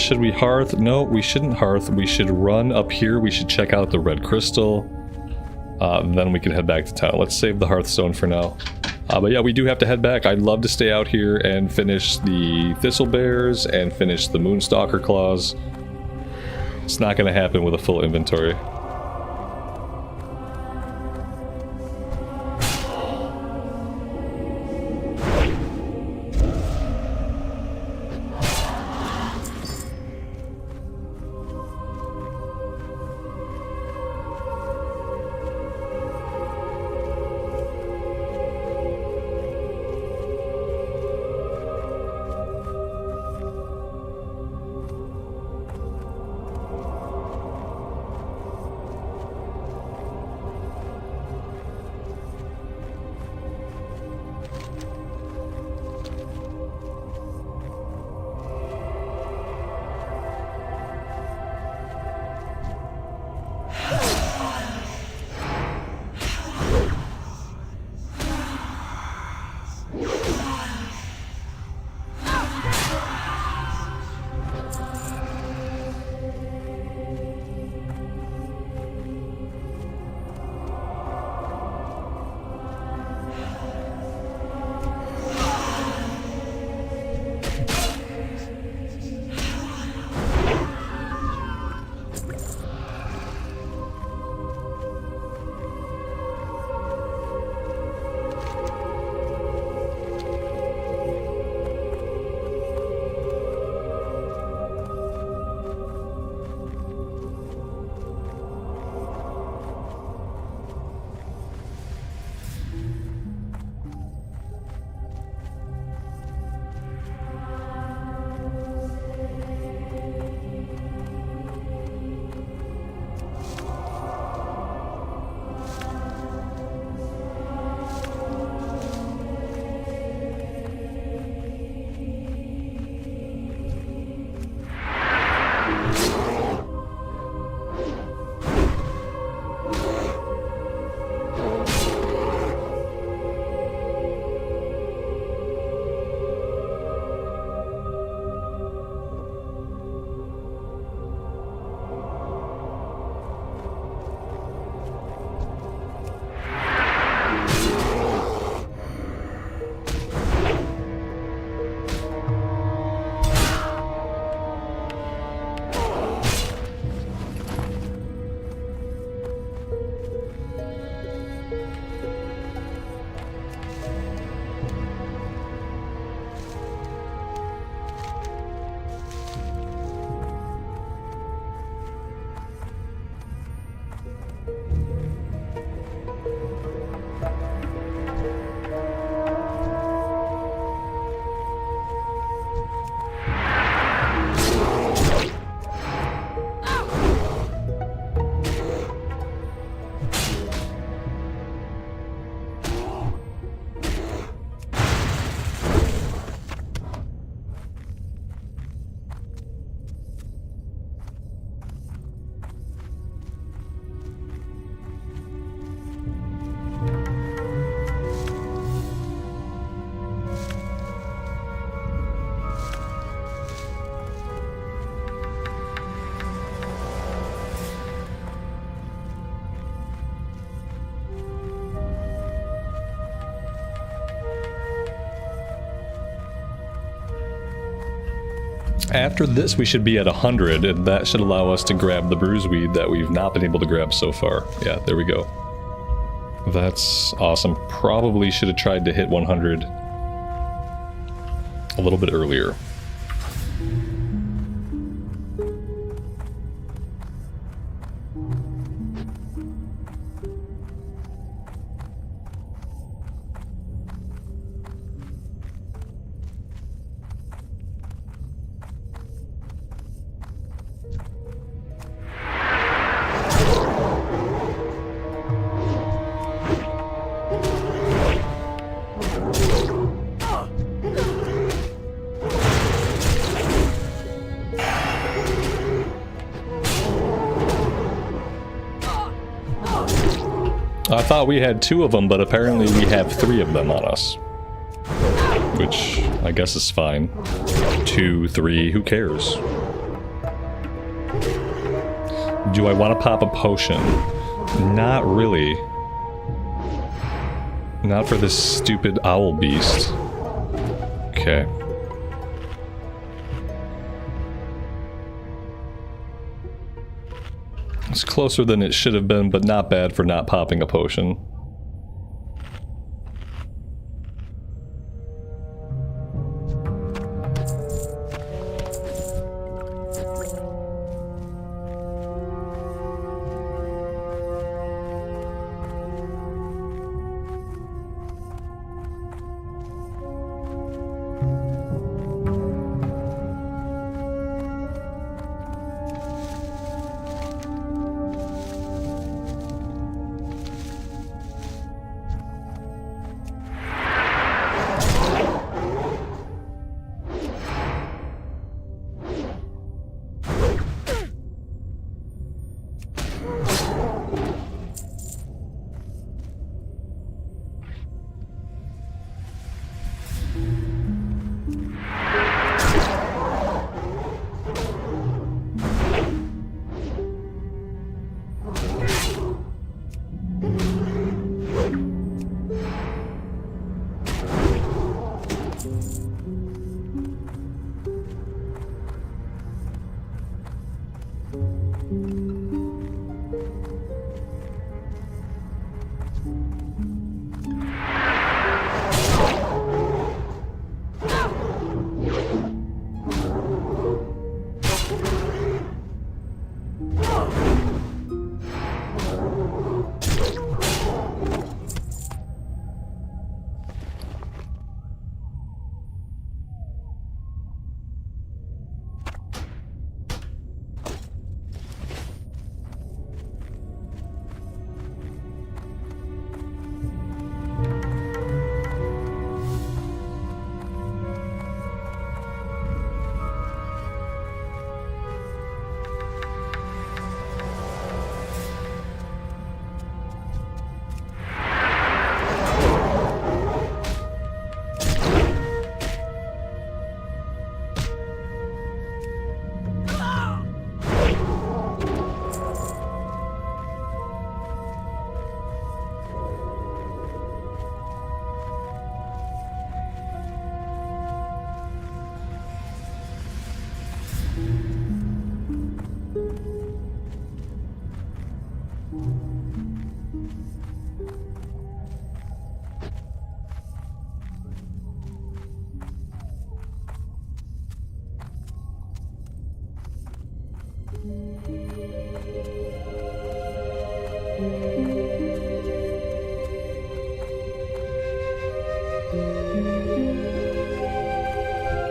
Should we hearth? No, we shouldn't hearth. We should run up here. We should check out the red crystal. Then we can head back to town. Let's save the Hearthstone for now. But yeah, we do have to head back. I'd love to stay out here and finish the Thistle Bears and finish the Moonstalker Claws. It's not going to happen with a full inventory. After this, we should be at 100, and that should allow us to grab the bruiseweed that we've not been able to grab so far. Yeah, there we go. That's awesome. Probably should have tried to hit 100 a little bit earlier. I thought we had 2 of them, but apparently we have 3 of them on us. which I guess is fine. 2, 3, who cares? Do I want to pop a potion? Not really. Not for this stupid owl beast. Okay. It's closer than it should have been, but not bad for not popping a potion.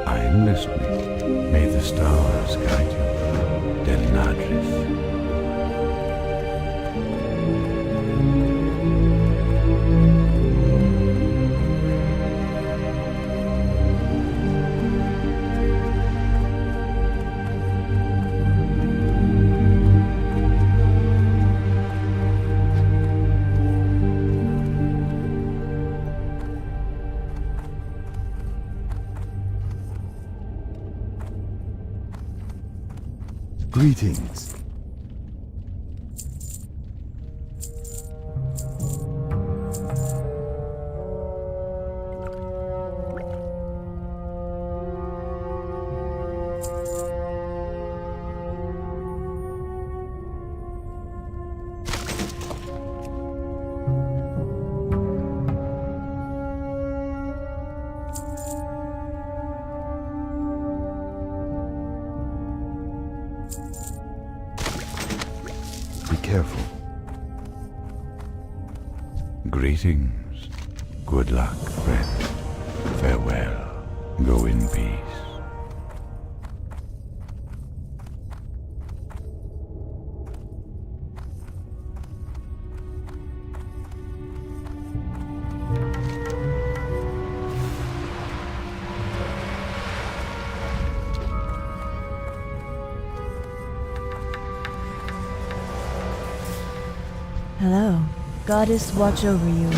I'm listening. May the stars guide you, Delinadris. Greetings. Careful. Greetings. Good luck, friend. Farewell. Go in peace. Hello. Goddess watch over you.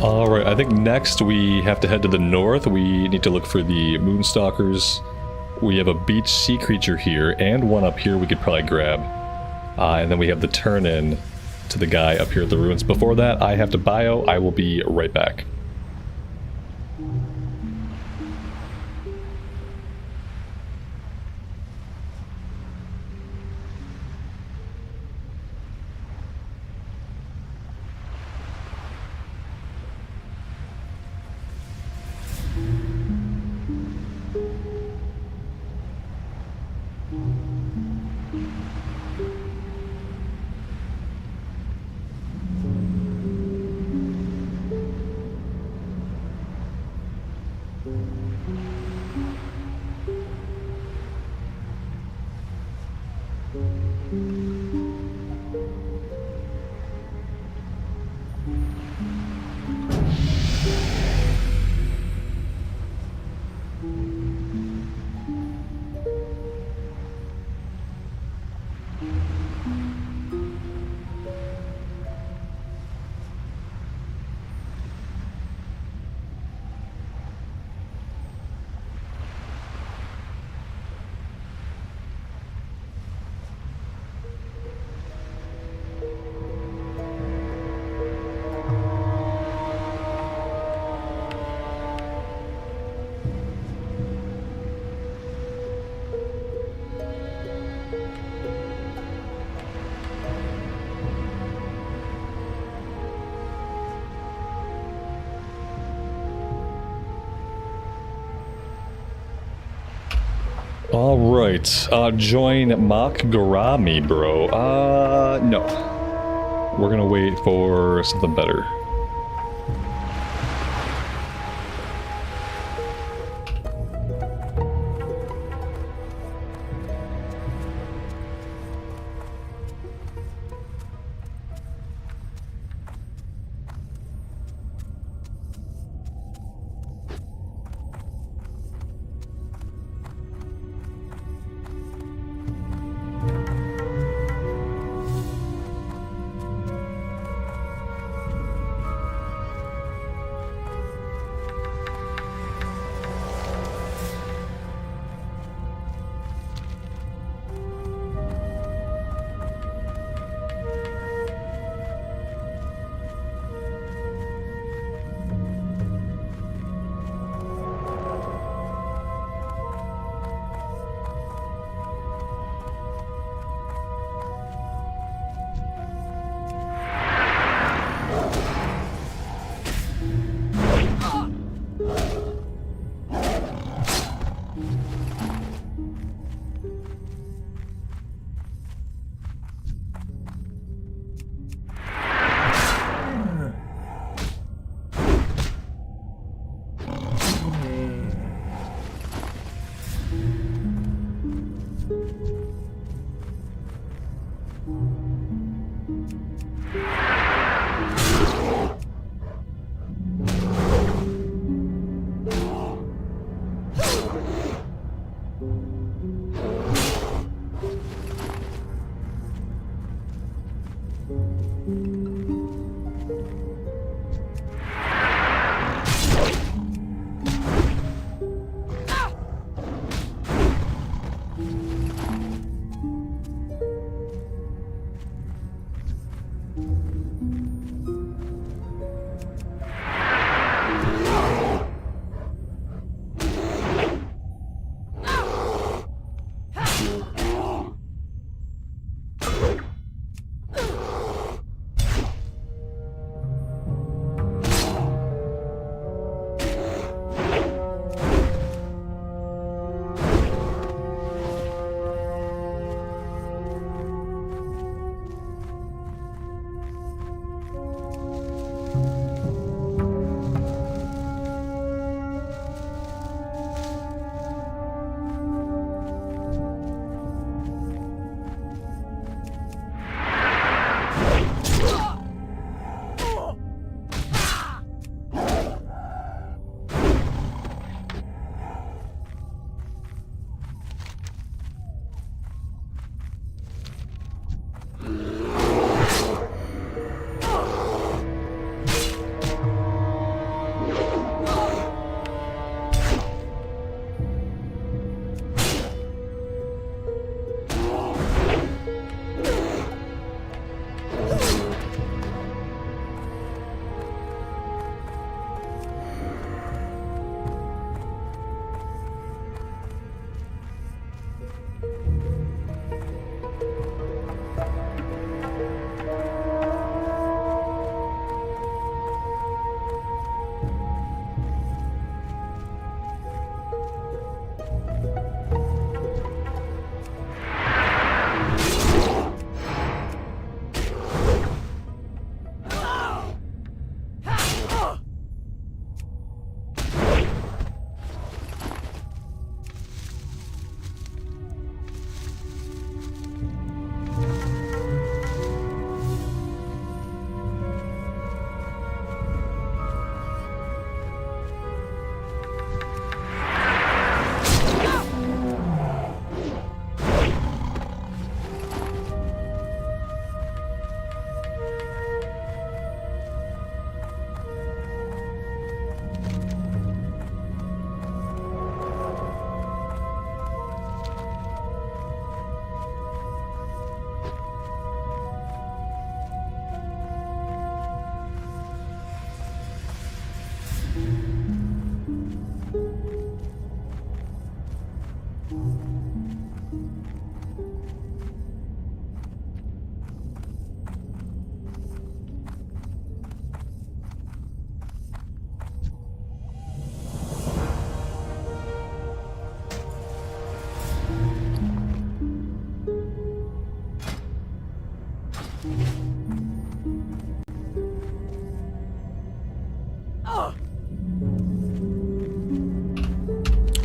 Alright, I think next we have to head to the north. We need to look for the Moonstalkers. We have a beach sea creature here, and one up here we could probably grab. And then we have the turn-in to the guy up here at the ruins. Before that, I have to bio. I will be right back. Alright, join Makgarami, bro. No. We're gonna wait for something better.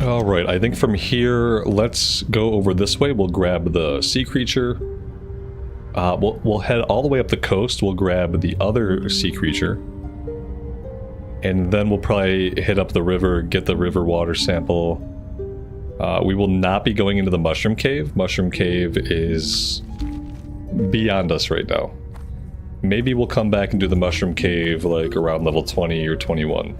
Alright, I think from here, let's go over this way. We'll grab the sea creature. We'll head all the way up the coast. We'll grab the other sea creature. And then we'll probably hit up the river, get the river water sample. We will not be going into the Mushroom Cave. Mushroom Cave is beyond us right now. Maybe we'll come back and do the Mushroom Cave like around level 20 or 21.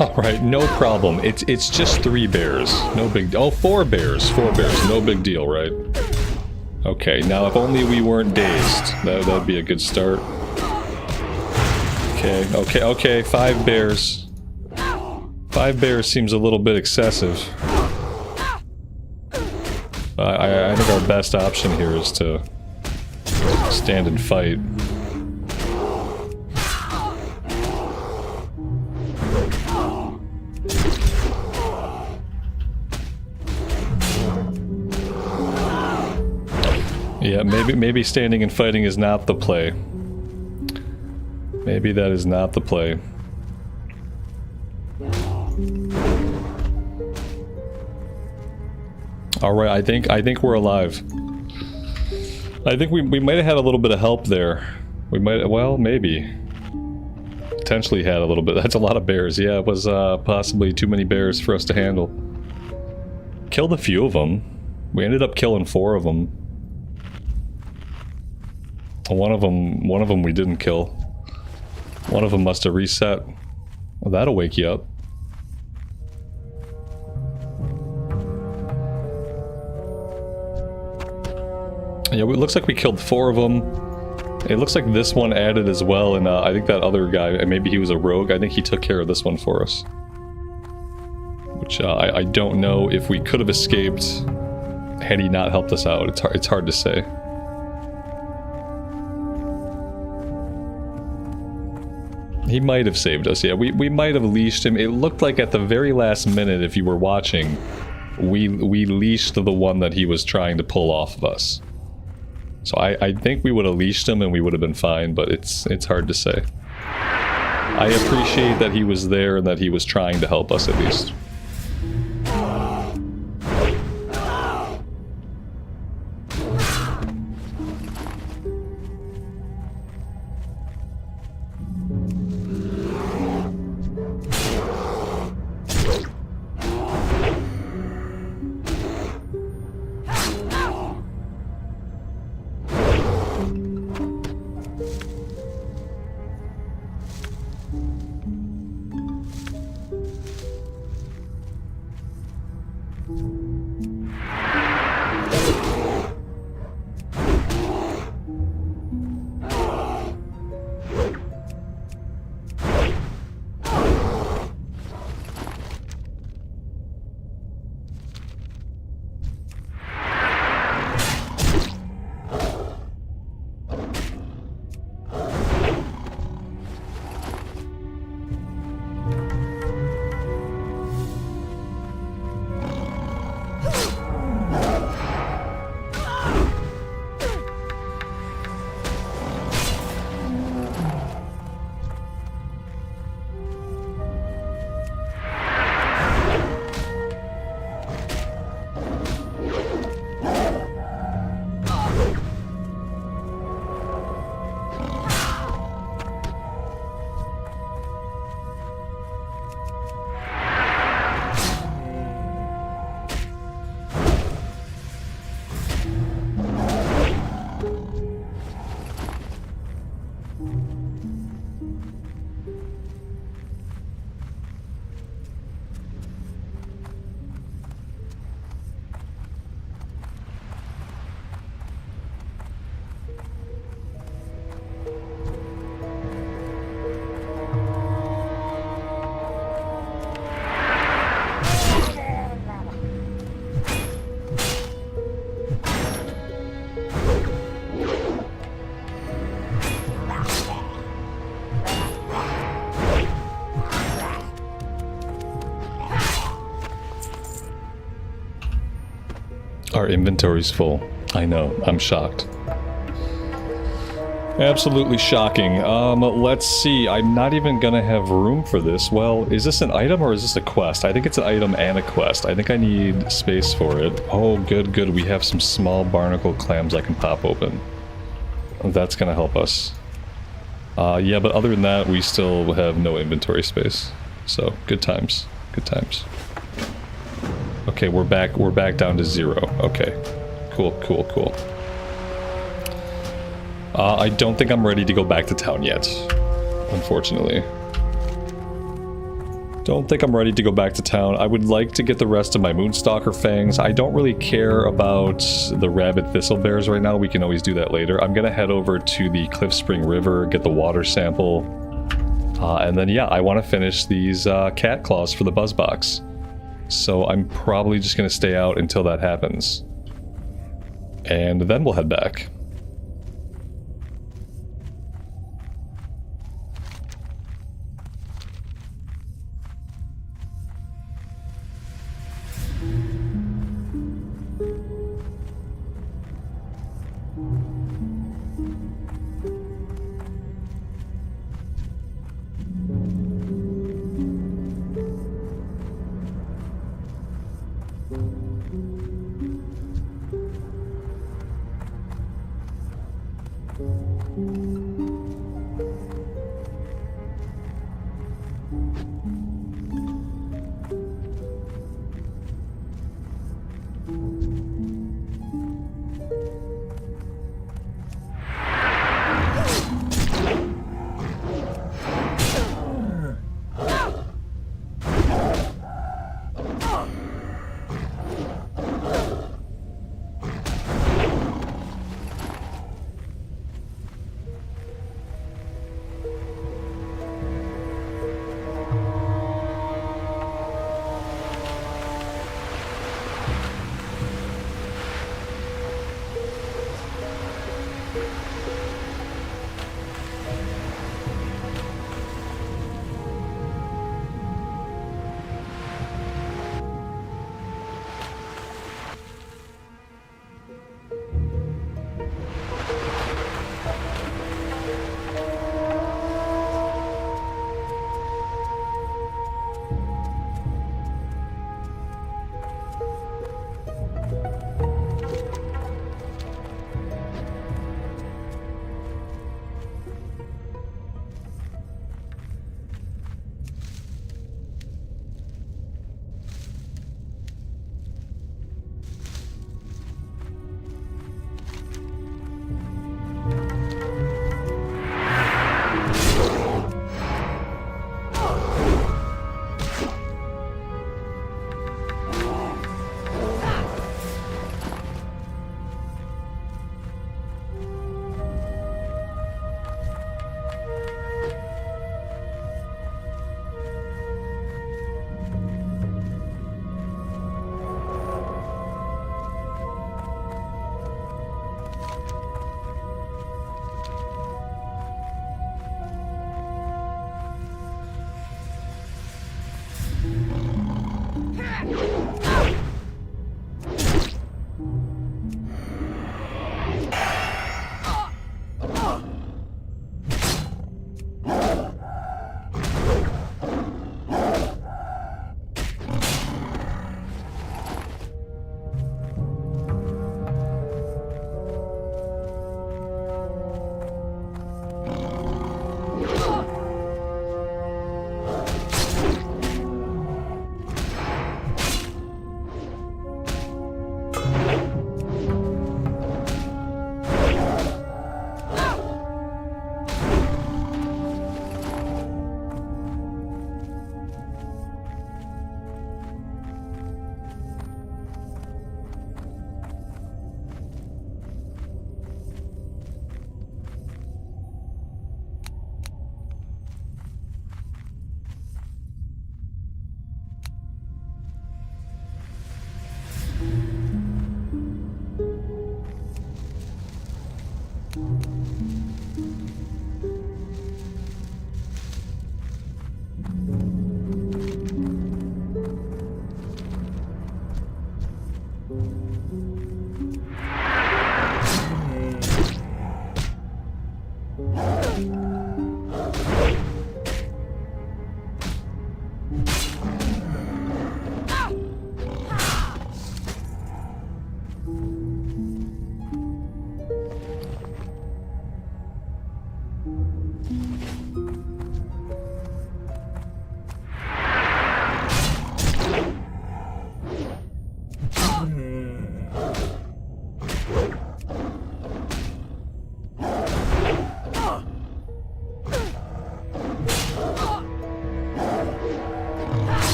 Alright, no problem. It's just 3 bears. No big... Oh, 4 bears. 4 bears. No big deal, right? Okay, now if only we weren't dazed. That'd be a good start. Okay. 5 bears. 5 bears seems a little bit excessive. I think our best option here is to stand and fight. Yeah, maybe standing and fighting is not the play. Maybe that is not the play. Alright, I think we're alive. I think we might have had a little bit of help there. We might, well, maybe. Potentially had a little bit. That's a lot of bears. Yeah, it was possibly too many bears for us to handle. Killed a few of them. We ended up killing 4 of them. One of them we didn't kill. One of them must have reset. Well, that'll wake you up. Yeah, it looks like we killed 4 of them. It looks like this one added as well, and I think that other guy, maybe he was a rogue, I think he took care of this one for us. Which I don't know if we could have escaped had he not helped us out. It's hard to say. He might have saved us, yeah. We might have leashed him. It looked like at the very last minute, if you were watching, we leashed the one that he was trying to pull off of us. So I think we would have leashed him and we would have been fine, but it's hard to say. I appreciate that he was there and that he was trying to help us at least. Our inventory's full. I know, I'm shocked. Absolutely shocking. Let's see, I'm not even gonna have room for this. Well, is this an item or is this a quest? I think it's an item and a quest. I think I need space for it. Oh, good, good. We have some small barnacle clams I can pop open. That's gonna help us. Yeah, but other than that, we still have no inventory space. So, good times. Good times. Okay, we're back down to 0. Okay. Cool, cool, cool. I don't think I'm ready to go back to town yet, unfortunately. Don't think I'm ready to go back to town. I would like to get the rest of my Moonstalker fangs. I don't really care about the Rabid Thistlebears right now. We can always do that later. I'm gonna head over to the Cliff Spring River, get the water sample. And then, yeah, I want to finish these cat claws for the Buzzbox. So I'm probably just gonna stay out until that happens. And then we'll head back.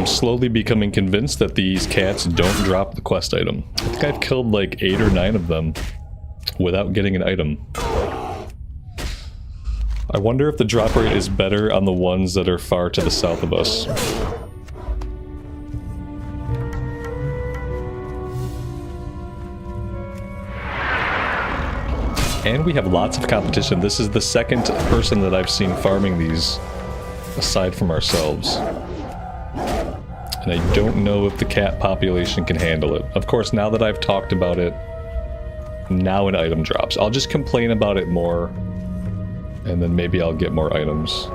slowly becoming convinced that these cats don't drop the quest item. I think I've killed like 8 or 9 of them without getting an item. I wonder if the drop rate is better on the ones that are far to the south of us. And we have lots of competition. This is the second person that I've seen farming these, aside from ourselves. And I don't know if the cat population can handle it. Of course, now that I've talked about it, now an item drops. I'll just complain about it more, and then maybe I'll get more items.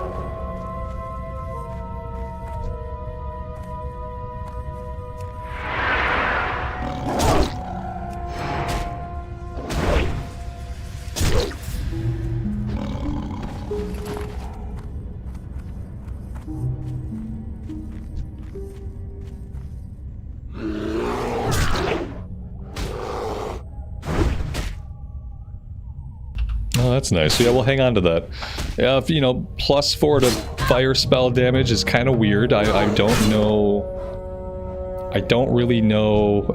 Oh, that's nice. So yeah, we'll hang on to that. If, you know, +4 to fire spell damage is kind of weird. I don't know... I don't really know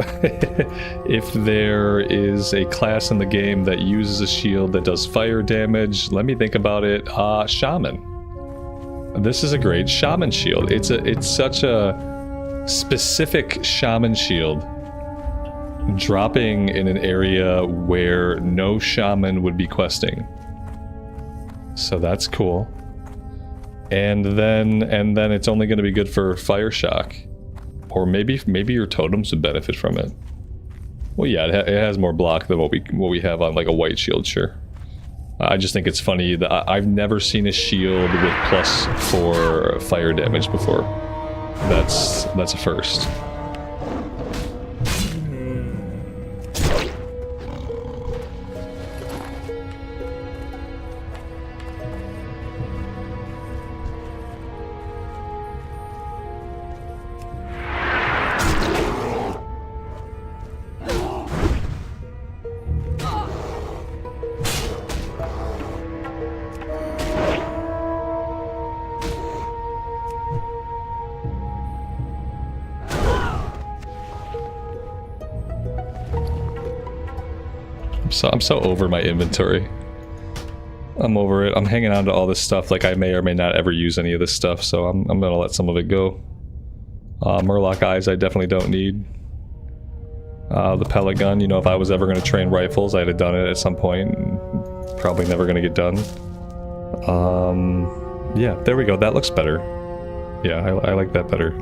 if there is a class in the game that uses a shield that does fire damage. Let me think about it. Shaman. This is a great Shaman shield. It's such a specific Shaman shield. Dropping in an area where no shaman would be questing. So that's cool. And then it's only going to be good for fire shock. Or maybe your totems would benefit from it. Well, yeah, it has more block than what we have on like a white shield, sure. I just think it's funny that I've never seen a shield with +4 fire damage before. That's a first. I'm so over my inventory. I'm over it. I'm hanging on to all this stuff like I may or may not ever use any of this stuff, so I'm gonna let some of it go. Murloc eyes I definitely don't need. The pellet gun, you know, if I was ever gonna train rifles, I'd have done it at some point. Probably never gonna get done. Yeah, there we go. That looks better. Yeah, I like that better.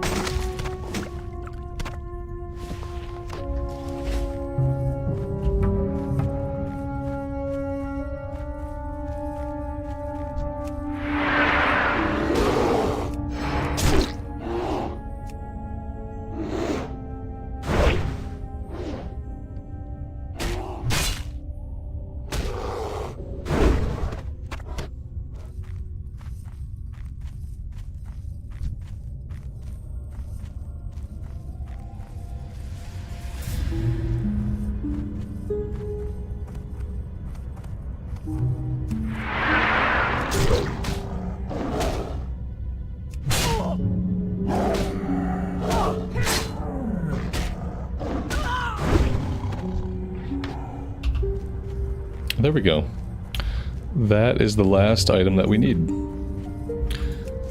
There we go. That is the last item that we need.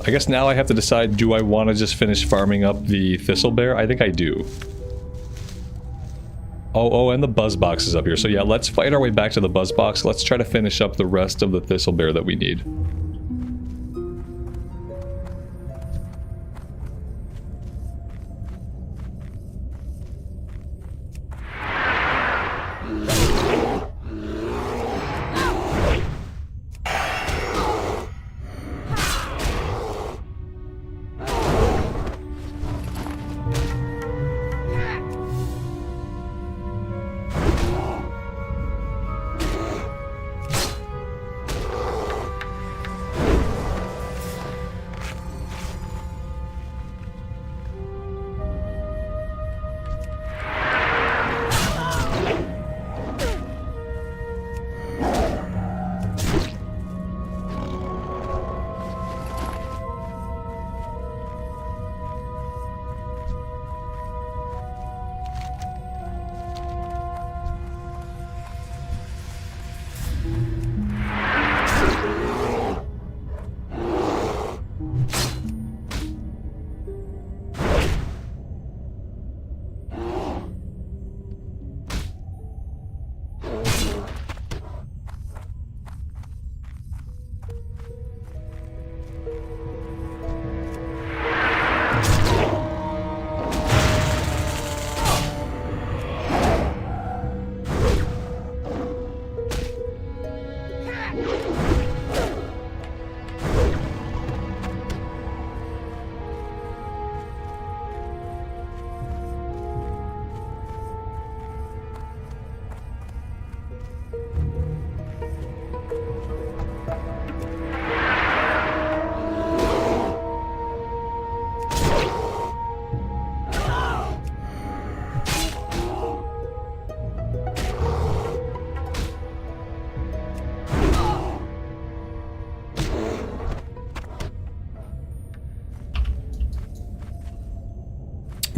I guess now I have to decide, do I want to just finish farming up the Thistle Bear? I think I do. Oh, and the Buzz Box is up here. So yeah, let's fight our way back to the Buzz Box. Let's try to finish up the rest of the Thistle Bear that we need.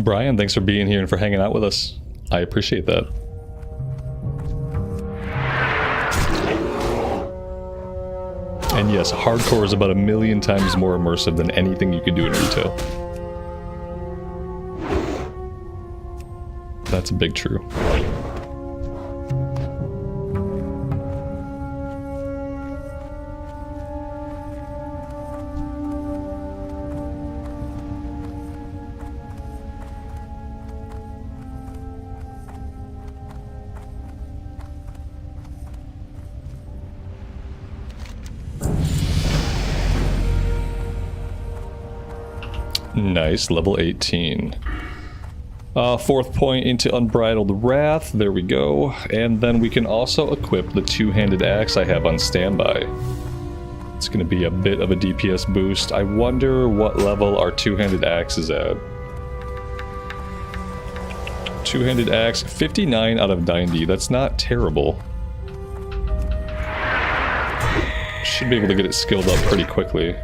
Brian, thanks for being here and for hanging out with us. I appreciate that. And yes, hardcore is about 1,000,000 times more immersive than anything you can do in retail. That's a big true. Nice, level 18. Fourth point into Unbridled Wrath, there we go. And then we can also equip the two-handed axe I have on standby. It's going to be a bit of a DPS boost. I wonder what level our two-handed axe is at. Two-handed axe, 59 out of 90. That's not terrible. Should be able to get it skilled up pretty quickly.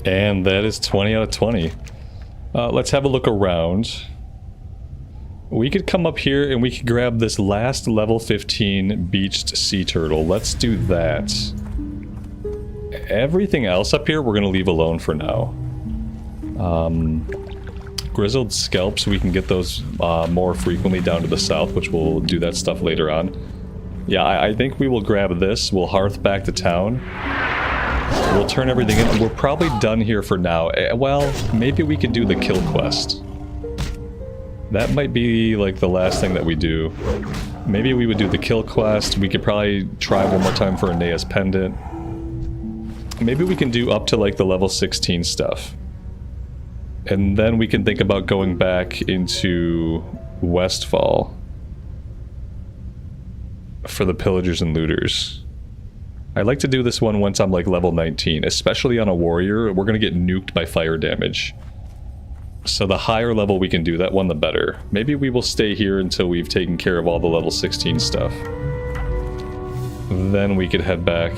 And that is 20 out of 20. Let's have a look around. We could come up here and we could grab this last level 15 beached sea turtle. Let's do that. Everything else up here we're going to leave alone for now. Grizzled scalps, we can get those more frequently down to the south, which we'll do that stuff later on. Yeah, I think we will grab this. We'll hearth back to town. We'll turn everything in. We're probably done here for now. Well, maybe we could do the kill quest. That might be like the last thing that we do. Maybe we would do the kill quest. We could probably try one more time for Aeneas Pendant. Maybe we can do up to like the level 16 stuff. And then we can think about going back into Westfall for the pillagers and looters. I like to do this one once I'm like level 19, especially on a warrior. We're going to get nuked by fire damage. So the higher level we can do that one, the better. Maybe we will stay here until we've taken care of all the level 16 stuff. Then we could head back.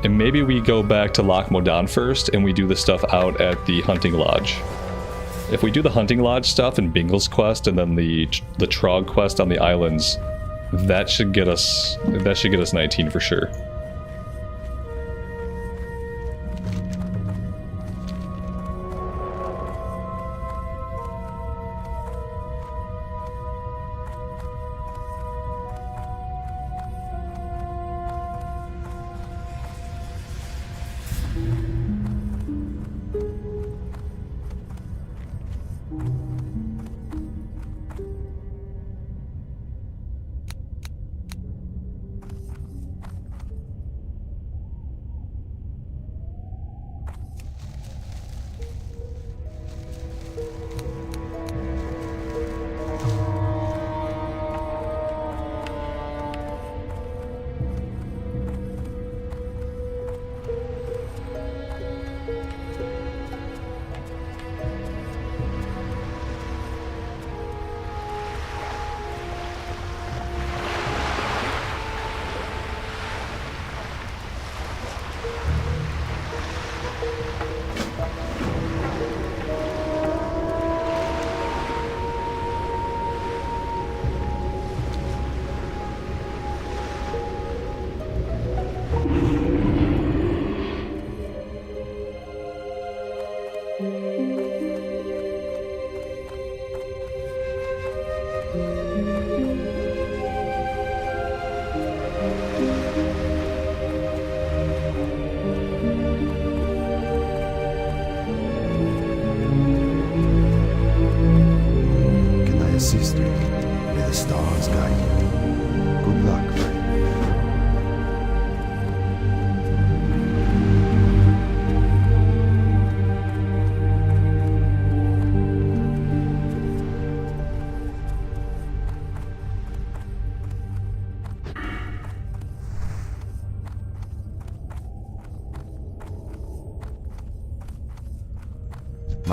And maybe we go back to Loch Modan first and we do the stuff out at the Hunting Lodge. If we do the Hunting Lodge stuff and Bingle's quest and then the Trog quest on the islands, that should get us 19 for sure.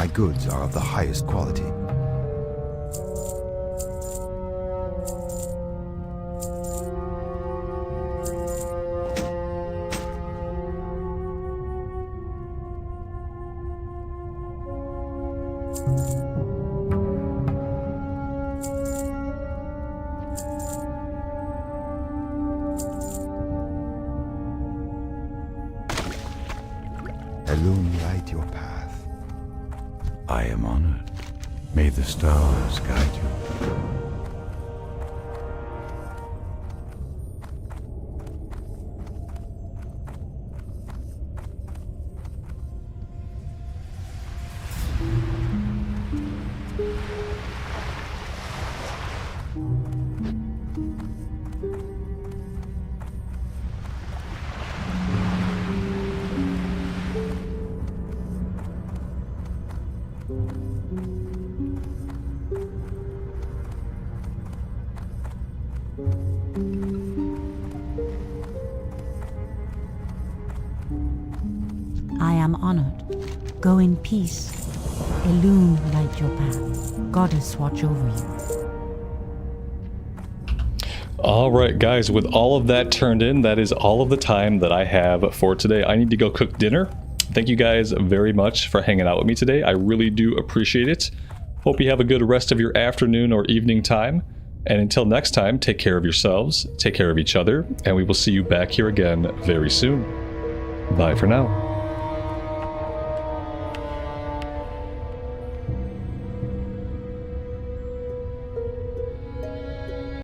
My goods are of the highest quality. Illuminate your path. I am honored. May the stars guide you. I am honored. Go in peace. Illuminate your path. Goddess watch over you. Alright guys, with all of that turned in, that is all of the time that I have for today. I need to go cook dinner. Thank you guys very much for hanging out with me today. I really do appreciate it. Hope you have a good rest of your afternoon or evening time. And until next time, take care of yourselves, take care of each other, and we will see you back here again very soon. Bye for now.